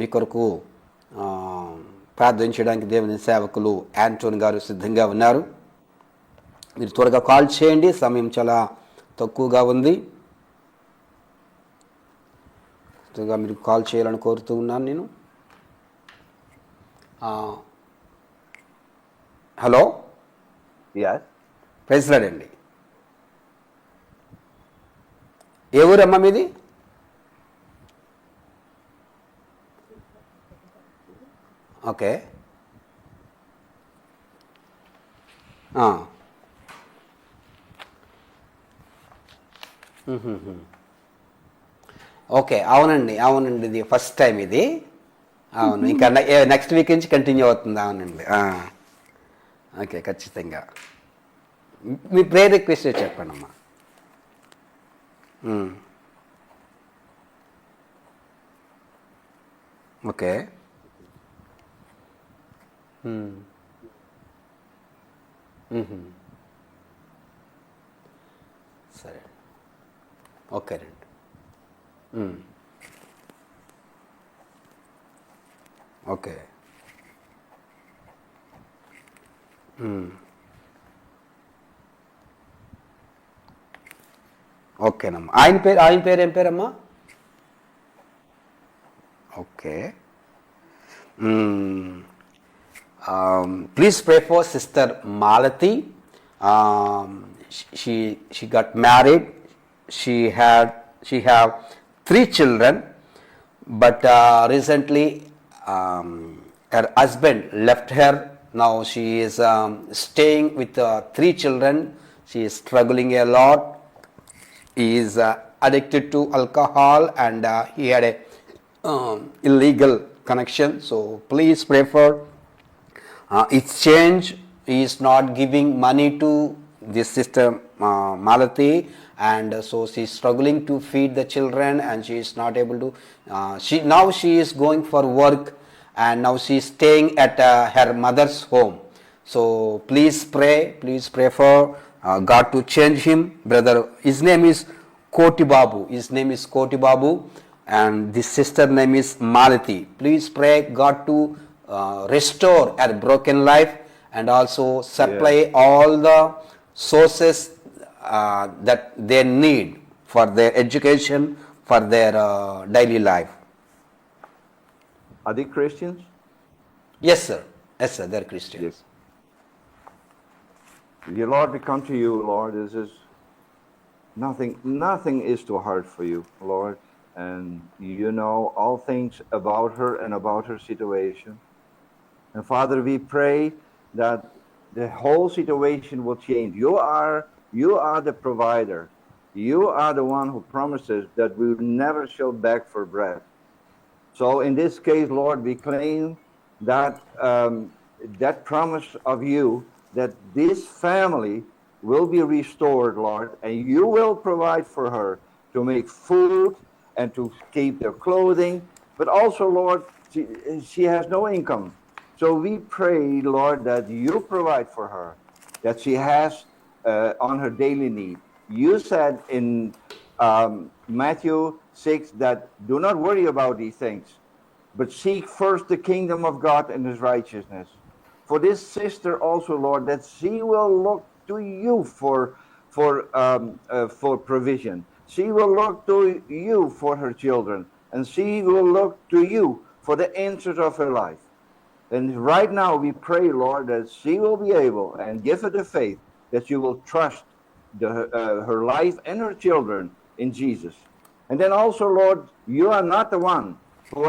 మీ కొరకు ప్రార్థించడానికి దేవుని సేవకులు యాంటోన్ గారు సిద్ధంగా ఉన్నారు. మీరు త్వరగా కాల్ చేయండి, సమయం చాలా తక్కువగా ఉంది. త్వరగా మీరు కాల్ చేయాలని కోరుతూ ఉన్నాను నేను. Hello, Yes. ప్రైజ్ లార్డ్ అండి. ఏ ఊరమ్మా మీది? ఓకే. ఓకే, అవునండి అవునండి, ఇది ఫస్ట్ టైం ఇది. అవును, ఇంకా నెక్స్ట్ వీక్ నుంచి కంటిన్యూ అవుతుంది. అవునండి. ఓకే, ఖచ్చితంగా మీ ప్రేయర్ రిక్వెస్ట్ చెప్పండి అమ్మా. ఓకే. సరే, ఓకే రండి. ఓకే. ఓకేనమ్మా. ఆయన పేరు ఏం పేరమ్మా? Okay. Please pray for Sister Malati. She got married. She have 3 children, but recently her husband left her. Now she is staying with 3 children. She is struggling a lot. He is addicted to alcohol, and he had a illegal connection. So please pray for its change. He is not giving money to this sister Malati, and so she is struggling to feed the children, and she is not able to. She is going for work, and now she is staying at her mother's home. So please pray for God to change him, brother. His name is Koti Babu, and this sister name is Malati. Please pray God to restore her broken life, and also supply all the sources that they need for their education, for their daily life. Are they Christians? Yes sir, they're Christians. Yes. Dear Lord, we come to you, Lord. This is nothing is too hard for you, Lord. And you know all things about her and about her situation. And Father, we pray that the whole situation will change. You are the provider. You are the one who promises that we never shall beg for bread. So in this case, Lord, we claim that that promise of you that this family will be restored, Lord, and you will provide for her to make food and to keep their clothing. But also, Lord, she has no income. So we pray, Lord, that you provide for her, that she has on her daily need. You said in Matthew 6 that do not worry about these things, but seek first the kingdom of God and his righteousness. For this sister also, Lord, that she will look to you for provision. She will look to you for her children, and she will look to you for the answers of her life. And right now we pray, Lord, that she will be able, and give her the faith that you will trust her life and her children in Jesus. And then also, Lord, you are not the one who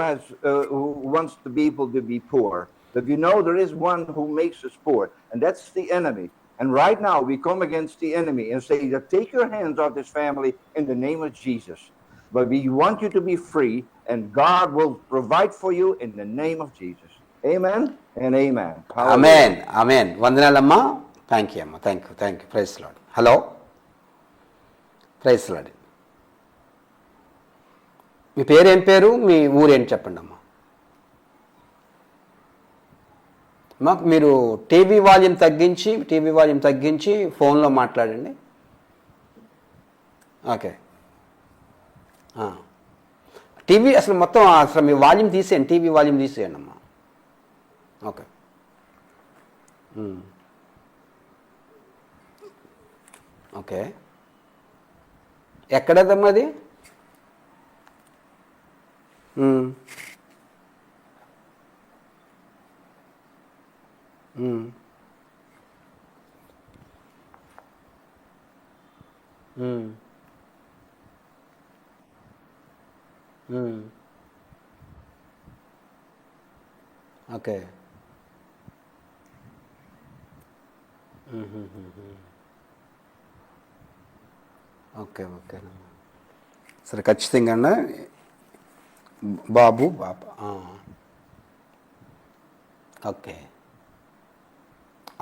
wants the people to be poor. But we know there is one who makes us poor, and that's the enemy. And right now we come against the enemy and say that take your hands off this family in the name of Jesus. But we want you to be free, and God will provide for you in the name of Jesus. Amen and amen. Amen amen. వందనాలమ్మా. Thank you అమ్మా. Thank you. Praise lord. Hello, praise lord. మీ పేరు ఏం పేరు, మీ ఊరేంటి చెప్పండి అమ్మా. మాకు మీరు టీవీ వాల్యూమ్ తగ్గించి ఫోన్లో మాట్లాడండి. ఓకే. టీవీ అసలు మీ వాల్యూమ్ తీసేయండి, టీవీ వాల్యూమ్ తీసేయండి అమ్మా. ఓకే. ఓకే. ఎక్కడదమ్మా అది? ఓకే. ఓకే. ఓకేనమ్మా. సరే, ఖచ్చితంగా బాబు పాప. ఓకే,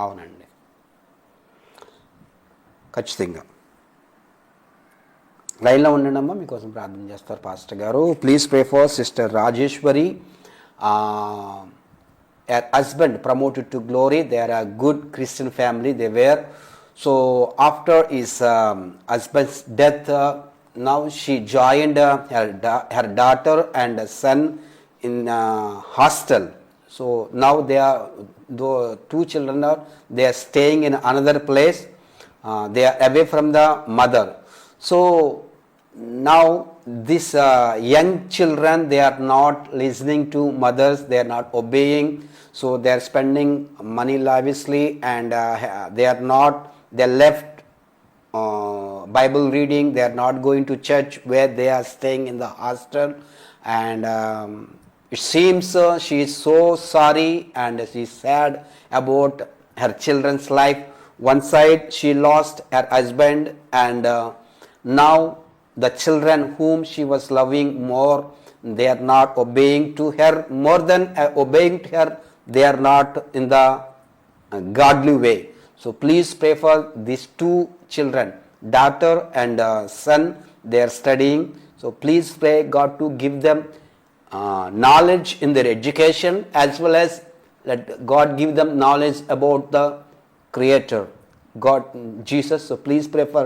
అవునండి, ఖచ్చితంగా లైన్లో ఉండండి అమ్మా. మీకోసం ప్రార్థన చేస్తారు పాస్టర్ గారు. Please pray for sister Rajeshwari. Her husband promoted to glory. They are a good Christian family. They were. So after his husband's death, now she joined her daughter and son in hostel. So now the two children they are staying in another place. They are away from the mother. So now these young children, they are not listening to mothers. They are not obeying. So they are spending money lavishly, and they left Bible reading. They are not going to church where they are staying in the hostel. And it seems she is so sorry and she is sad about her children's life. One side she lost her husband, and now the children whom she was loving more, they are not obeying to her. More than obeying to her, they are not in the godly way. So please pray for these two children, daughter and son. They are studying. So please pray God to give them knowledge in their education, as well as let God give them knowledge about the Creator, God, Jesus. So please pray for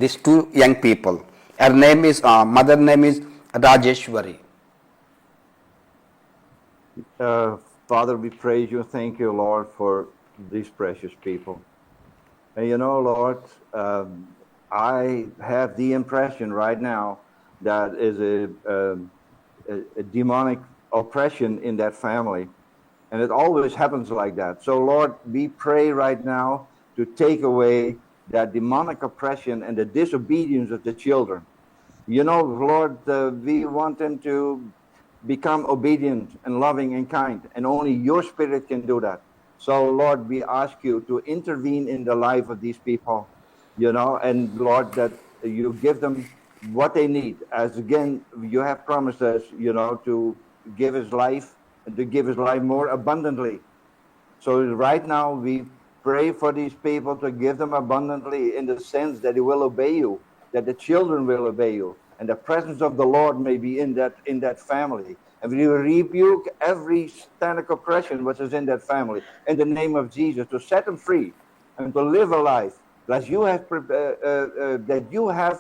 these two young people. Her name is mother name is Rajeshwari. Father, we praise you. Thank you, Lord, for these precious people. And you know, Lord, I have the impression right now that is a demonic oppression in that family. And it always happens like that. So, Lord, we pray right now to take away that demonic oppression and the disobedience of the children. You know, Lord, we want them to become obedient and loving and kind. And only your Spirit can do that. So, Lord, we ask you to intervene in the life of these people, and Lord, that you give them what they need. As again, you have promised us, to give his life and to give his life more abundantly. So right now we pray for these people to give them abundantly in the sense that they will obey you, that the children will obey you, and the presence of the Lord may be in that family. And we rebuke every satanic oppression which is in that family in the name of Jesus, to set them free and to live a life that you have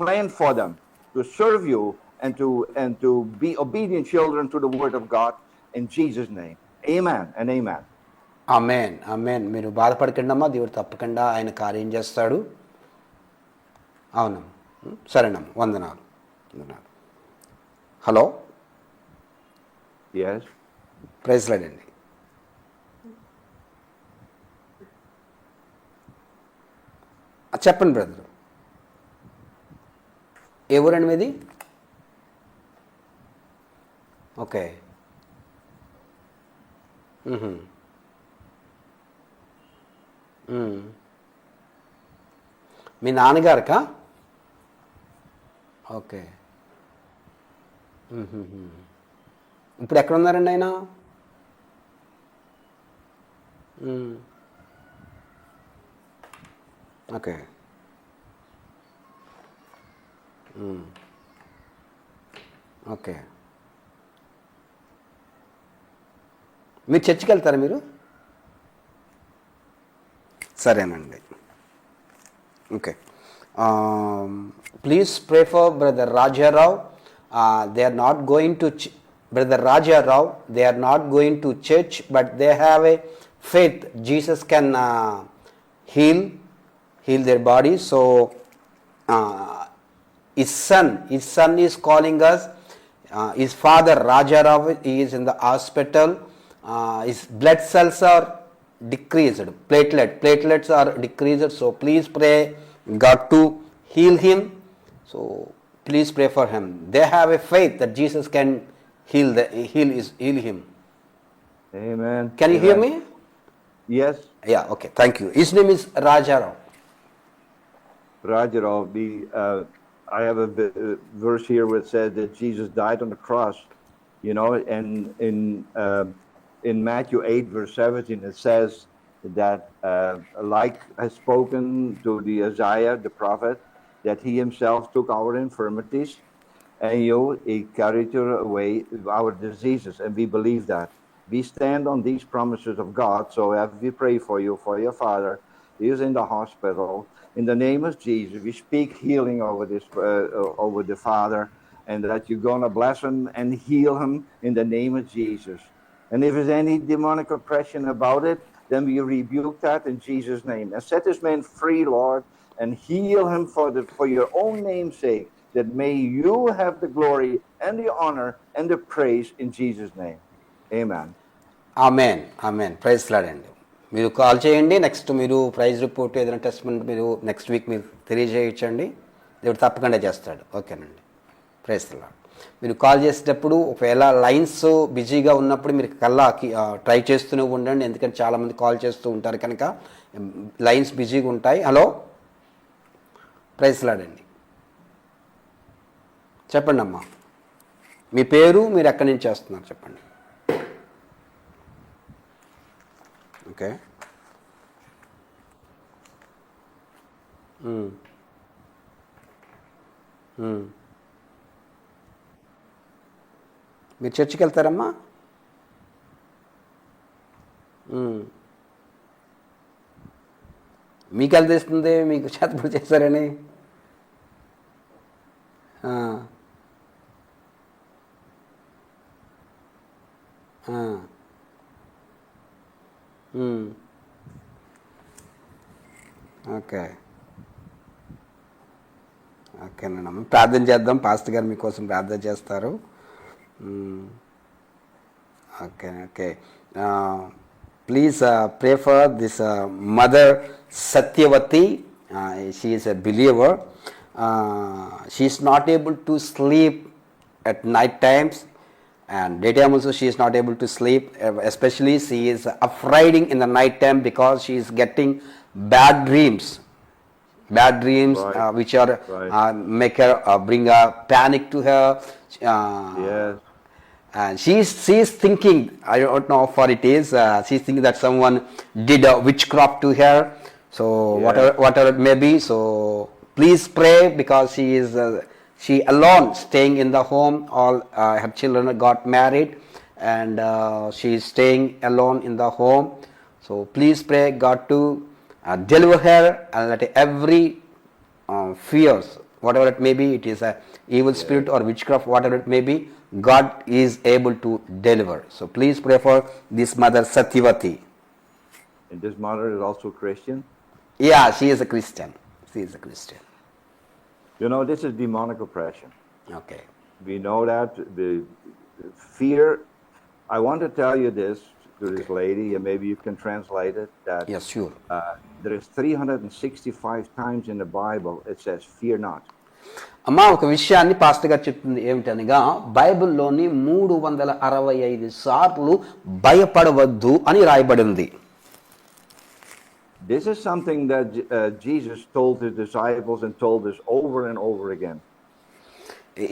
planned for them, to serve you and to be obedient children to the word of God in Jesus' name. Amen and amen. Amen amen. మీరు బాధపడకండి అమ్మా, దేవుడు తప్పకుండా ఆయన కార్యం చేస్తాడు. అవునమ్మా, సరేనమ్మా, వందనాలు. Hello, Yes. ప్రైజ్ లార్డ్ అండి. చెప్పండి బ్రదర్, ఏ ఊరండి మీది? ఓకే. మీ నాన్నగారికా? ఓకే. ఇప్పుడు ఎక్కడ ఉన్నారండి ఆయన? ఓకే. ఓకే. మీరు చర్చికి వెళ్తారా మీరు? సరేనండి. Okay. Please pray for brother Rajarao. They are not going to brother Rajarao, they are not going to church, but they have a faith Jesus can heal their body. So his son is calling us. His father Raja Rao, he is in the hospital. His blood cells are decreased, platelets are decreased. So please pray God to heal him. So please pray for him. They have a faith that Jesus can heal him. Amen. Can you hear me? Yes. Yeah, okay, thank you. His name is Raja Rao. Rajarao, I have a verse here where it says that Jesus died on the cross, and in Matthew 8 verse 17 it says that like has spoken to the Isaiah the prophet, that he himself took our infirmities and he carried away our diseases, and we believe that. We stand on these promises of God. So as we pray for you, for your father, he is in the hospital. In the name of Jesus, we speak healing over the father, and that you're going to bless him and heal him in the name of Jesus. And if there's any demonic oppression about it, then we rebuke that in Jesus' name. And set this man free, Lord, and heal him for your own name's sake, that may you have the glory and the honor and the praise in Jesus' name. Amen. Amen amen. Praise Lord అండి. మీరు call చేయండి. Next మీరు praise report ఏదైనా testament మీరు next week మీరు తెలియజేయచ్చండి. దేవుడు తప్పకుండా చేస్తాడు. ఓకేనండి. Praise lord. మీరు కాల్ చేసేటప్పుడు ఒకవేళ లైన్స్ బిజీగా ఉన్నప్పుడు మీరు ట్రై చేస్తూనే ఉండండి, ఎందుకంటే చాలామంది కాల్ చేస్తూ ఉంటారు కనుక లైన్స్ బిజీగా ఉంటాయి. హలో, ప్రైజ్ లార్డ్ అండి. చెప్పండి అమ్మా, మీ పేరు, మీరు ఎక్కడి నుంచి చేస్తున్నారు చెప్పండి. ఓకే. మీరు చర్చికి వెళ్తారమ్మా? మీకు ఎలా తెలుస్తుంది మీకు చేతపడి చేస్తారని? ఓకే. ఓకేనండి, ప్రార్థన చేద్దాం. పాస్టర్ గారు మీకోసం ప్రార్థన చేస్తారు. Okay. Okay. Please pray for this mother Satyavati. She is a believer. She is not able to sleep at night times, and daytime also she is not able to sleep. Especially she is afraid in the night time because she is getting bad dreams. Right. Which are Right. make her bring a panic to her. Yes. And she is thinking, I don't know how far it is, she's thinking that someone did a witchcraft to her. So Yeah. whatever it may be, so please pray, because she alone staying in the home. All her children got married, and she is staying alone in the home. So please pray God to deliver her, and let every fears, whatever it may be, it is a evil spirit or witchcraft, whatever it may be, God is able to deliver. So please pray for this mother Satyavati. And this mother is also Christian. Yeah, she is a Christian. She is a Christian. You know, this is demonic oppression. Okay. We know that the fear. I want to tell you this to this lady, and maybe you can translate it. That Yes, sure. there is 365 times in the Bible it says, "Fear not." అమ్మా, ఒక విషయాన్ని pastor గారు చెప్తుంది ఏమిటనగా, బైబిల్లోని 365 సార్లు భయపడవద్దు అని రాయబడింది. This is something that Jesus told his disciples and told us over and over again.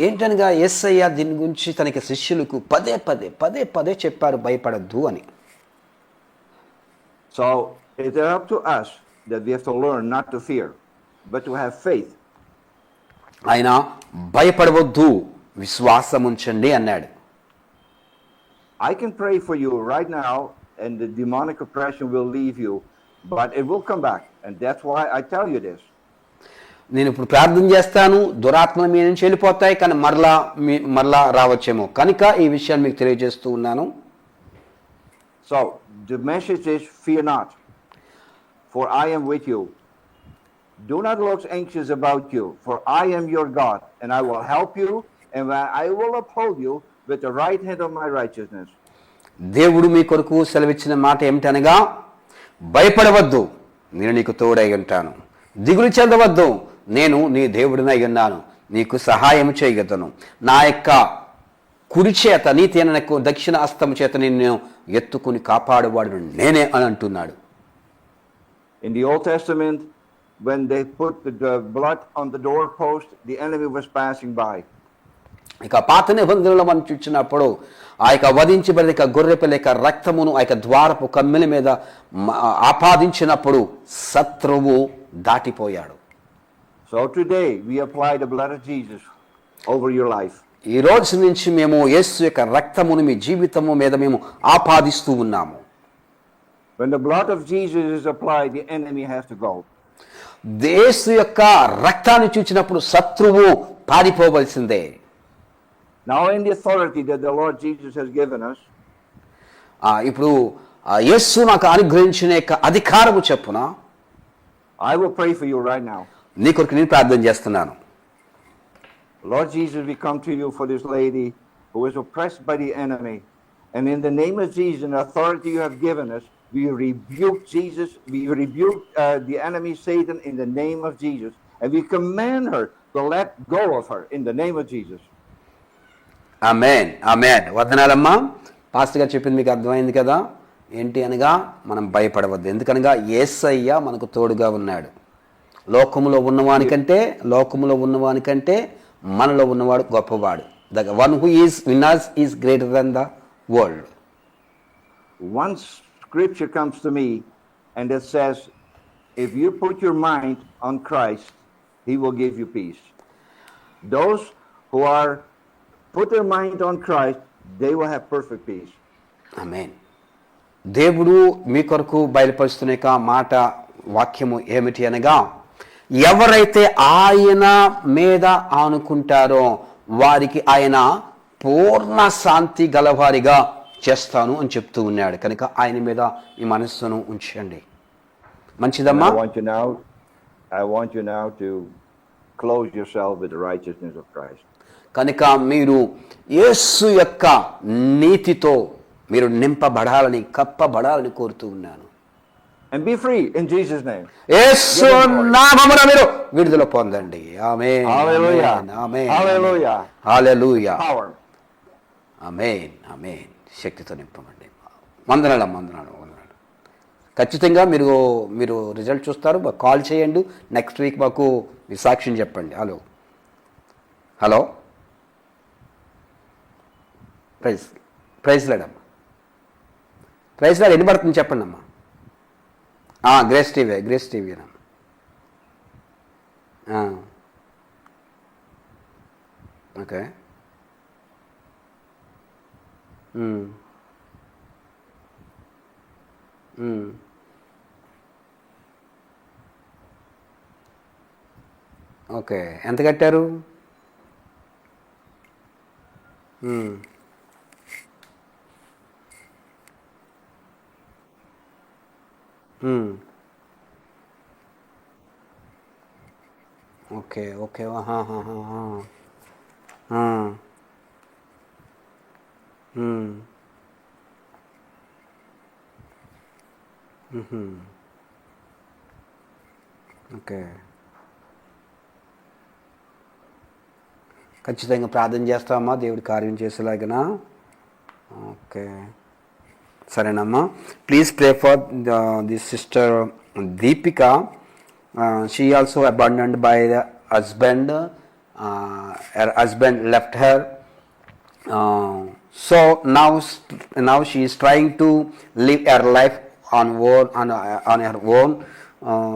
ఏంటనగా యేసయ్య దీని గురించి తనకి శిష్యులకు పదే పదే చెప్పారు, భయపడద్దు అని. So it's up to us that we have to learn not to fear, but to have faith. ఆయన భయపడవద్దు, విశ్వాసం ఉంచండి అన్నాడు. I can pray for you right now, and the demonic oppression will leave you, but it will come back, and that's why I tell you this. నేను ఇప్పుడు ప్రార్థన చేస్తాను, దురాత్మలు మీ నుంచి వెళ్ళిపోతాయి, కానీ మరలా రావచ్చేమో, కనుక ఈ విషయాన్ని మీకు తెలియజేస్తూ ఉన్నాను. So the message is, fear not, for I am with you. Do not look anxious about you, for I am your God, and I will help you, and I will uphold you with the right hand of my righteousness. దేవుడు మీ కొరకు సెలవిచ్చిన మాట ఏమిటనగా, భయపడవద్దు, నేను నీకు తోడై ఉంటాను. దిగులు చెందవద్దు, నేను నీ దేవుడినై ఉన్నాను, నీకు సహాయం చేయగలను. నా యొక్క కుడి చేత, నీతి అయిన దక్షిణ హస్తము చేత నిన్ను ఎత్తుకుని కాపాడువాడు నేనే అని అంటున్నాడు. In the Old Testament, when they put the blood on the doorpost, the enemy was passing by. ఇక పాత నిబంధనలో మనం చూసినప్పుడు, ఆ యొక్క వధించబడిన గొర్రెపిల్ల యొక్క రక్తమును ఆ యొక్క ద్వారపు కమ్మెల మీద ఆపాదించినప్పుడు శత్రువు దాటిపోయాడు. So today we apply the blood of Jesus over your life. ఈ రోజు నుంచి మేము యేసు యొక్క రక్తమును మీ జీవితము మీద మేము ఆపాదిస్తూ ఉన్నాము. When the blood of Jesus is applied, the enemy has to go. యేసు యొక్క రక్తాన్ని చూచినప్పుడు శత్రువు పారిపోవలసిందే. Now in the authority that the Lord Jesus has given us, ఇప్పుడు యేసు నాకు అనుగ్రహించిన యొక్క అధికారము చెప్పున I will pray for you right now. నీ కొరకు నేను ప్రార్థన చేస్తున్నాను. Lord Jesus, we come to you for this lady who is oppressed by the enemy. And in the name of Jesus and the authority you have given us, we rebuke Jesus, we rebuke the enemy Satan in the name of Jesus. And we command her to let go of her in the name of Jesus. Amen, amen. వందనాలమ్మా. Pastor గారు చెప్పింది మీకు అర్థమైంది కదా. ఏంటి అనగా, మనం భయపడవద్దు, ఎందుకనగా యేసయ్య మనకు తోడుగా ఉన్నాడు. లోకములో ఉన్నవానికంటే మనలో ఉన్నవాడు గొప్పవాడు. The one who is in us is greater than the world. One scripture comes to me and it says, if you put your mind on Christ, he will give you peace. Those who are put their mind on Christ, they will have perfect peace. ఆమేన్. దేవుడు మీ కొరకు బయలుపరుస్తున్న యొక్క మాట వాక్యము ఏమిటి అనగా, ఎవరైతే ఆయన మీద ఆనుకుంటారో వారికి ఆయన పూర్ణ శాంతి గలవారిగా చేస్తాను అని చెప్తూ ఉన్నాడు. కనుక ఆయన మీద ఈ మనస్సును ఉంచండి. మంచిదమ్మా. I want you now to clothe yourself with the righteousness of Christ. కనుక మీరు యేసు యొక్క నీతితో మీరు నింపబడాలని, కప్పబడాలని కోరుతూ ఉన్నాను. and be free in Jesus' name. యేసు నామమున మీరు విడుదల పొందండి. ఆమేన్. Hallelujah. ఆమేన్. Hallelujah. హల్లెలూయా. Power. ఆమేన్. ఆమేన్. శక్తితో నింపమండి. వందనాలు. ఖచ్చితంగా మీరు రిజల్ట్ చూస్తారు. మాకు కాల్ చేయండి. నెక్స్ట్ వీక్ మాకు మీ సాక్ష్యం చెప్పండి. హలో ప్రైజ్ లేడమ్మా. ప్రైజ్ లాడ్ ఎన్ని పడుతుంది చెప్పండి అమ్మా. గ్రేస్ టీవీ అమ్మా. ఓకే. ఓకే, ఎంత కట్టారు? ఓకే. ఓకే, ఖచ్చితంగా ప్రార్థన చేస్తామా దేవుడి కార్యం చేసేలాగనా? ఓకే, సరేనమ్మా. Please pray for this sister Deepika. She also abandoned by the husband. her husband left her, so now she is trying to live her life on her own.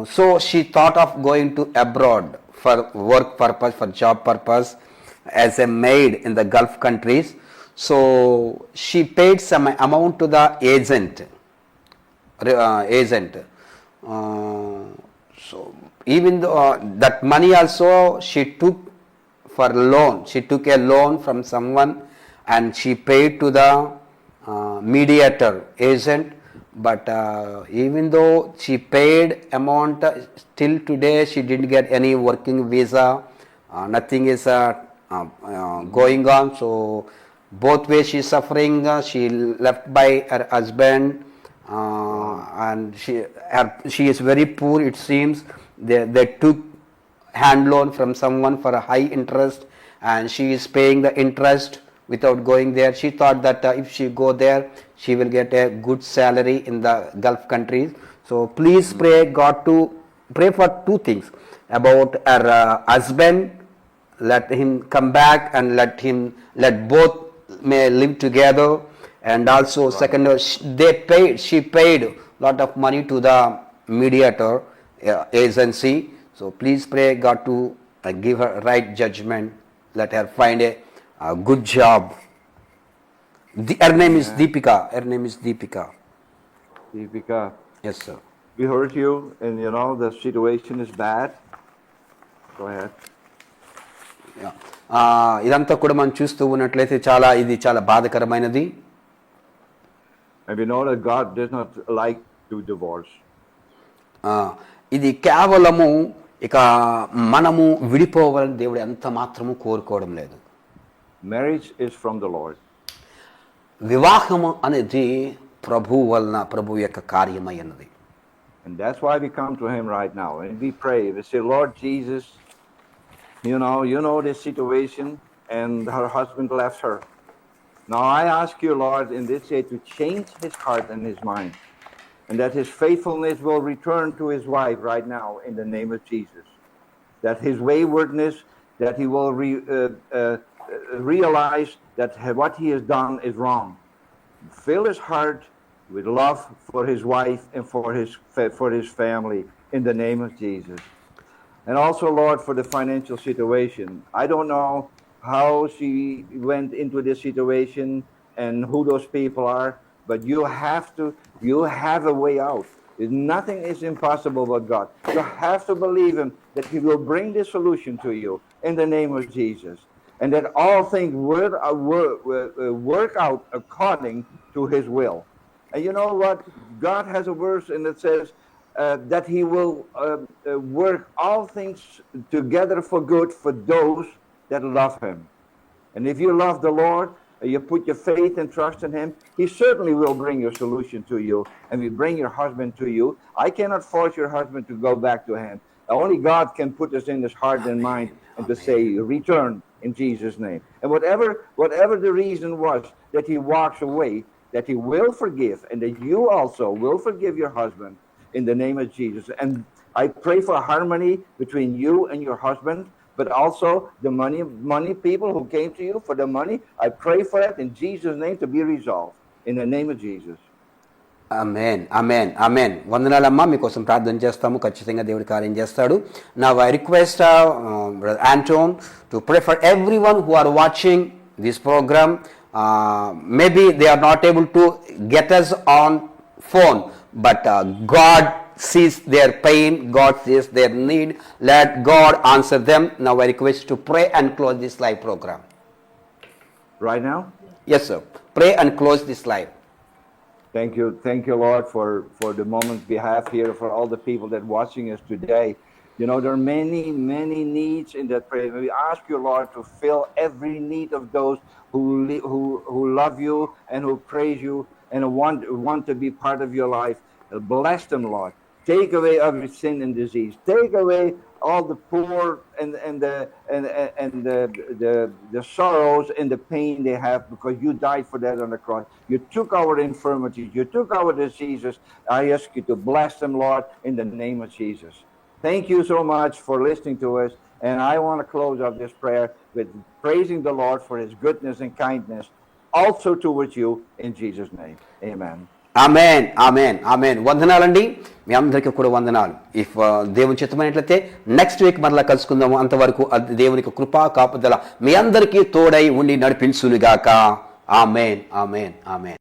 So she thought of going to abroad for work purpose, for job purpose, as a maid in the Gulf countries. So she paid some amount to the agent. So even though that money also she took for loan. She took a loan from someone and she paid to the mediator agent. But even though she paid amount, still today she didn't get any working visa. Nothing is going on. So both ways she is suffering. She left by her husband, and she is very poor. It seems they took hand loan from someone for a high interest, and she is paying the interest without going there. She thought that if she go there, she will get a good salary in the Gulf countries. So please pray for two things about her husband. Let him come back and let both may live together. And also second, she paid lot of money to the mediator agency. So please pray God to give her right judgment. Let her find a good job. Her name is Deepika. Deepika, Yes, sir. we heard you, and the situation is bad. Go ahead. ఇదంతా కూడా మనం చూస్తూ ఉన్నట్లయితే ఇది చాలా బాధకరమైనది. And we know that God does not like to divorce. ఇది కేవలము ఇక మనము విడిపోవాలని దేవుడు ఎంత మాత్రము కోరుకోవడం లేదు. Marriage is from the Lord. వివాహము అనేది ప్రభు యొక్క కార్యమైనది. And that's why we come to him right now and we pray. We say, Lord Jesus, you know this situation, and her husband left her. Now I ask you, Lord, in this day to change his heart and his mind, and that his faithfulness will return to his wife right now in the name of Jesus. That his waywardness, that he will realize that what he has done is wrong. Fill his heart with love for his wife and for his family in the name of Jesus. And also, Lord, for the financial situation. I don't know how she went into this situation and who those people are, but you have a way out. Nothing is impossible with God. You have to believe him that he will bring the solution to you in the name of Jesus. And that all things will work out according to his will. And you know what? God has a verse and it says that he will work all things together for good for those that love him. And if you love the Lord you put your faith and trust in Him, He certainly will bring your solution to you and will bring your husband to you. I cannot force your husband to go back to Him. Only God can put this in his heart and mind and to say, return in Jesus' name. And whatever the reason was that he walks away, that he will forgive, and that you also will forgive your husband in the name of Jesus. And I pray for harmony between you and your husband, but also the money people who came to you for the money. I pray for that in Jesus' name to be resolved in the name of Jesus. Amen amen amen. వందనాలమ్మా, మీకోసం ప్రార్థన చేస్తాము. ఖచ్చితంగా దేవుడి కార్యం చేస్తాడు. Now I request Brother Anton to pray for everyone who are watching this program. Maybe they are not able to get us on phone, but God sees their pain, God sees their need. Let God answer them. Now I request to pray and close this live program. Right now? Yes, sir. Pray and close this live. Thank you, Lord, for the moment we have here, for all the people that are watching us today. You know, there are many needs in that prayer. We ask you, Lord, to fill every need of those who love you and who praise you and want to be part of your life. Bless them, Lord. Take away every sin and disease. Take away all the poor and the sorrows and the pain they have, because you died for that on the cross. You took our infirmities. You took our diseases. I ask you to bless them, Lord, in the name of Jesus. Thank you so much for listening to us. And I want to close off this prayer with praising the Lord for His goodness and kindness also towards you in Jesus' name. Amen. ఆమేన్ ఆమేన్ ఆమేన్. వందనాలండి, మీ అందరికీ కూడా వందనాలు. If దేవుని చిత్తమైనట్లయితే next week మరలా కలుసుకుందాము. అంతవరకు దేవునికి కృపా కాపుదల మీ అందరికీ తోడై ఉండి నడిపించునుగాక. ఆమేన్ ఆమేన్ ఆమేన్.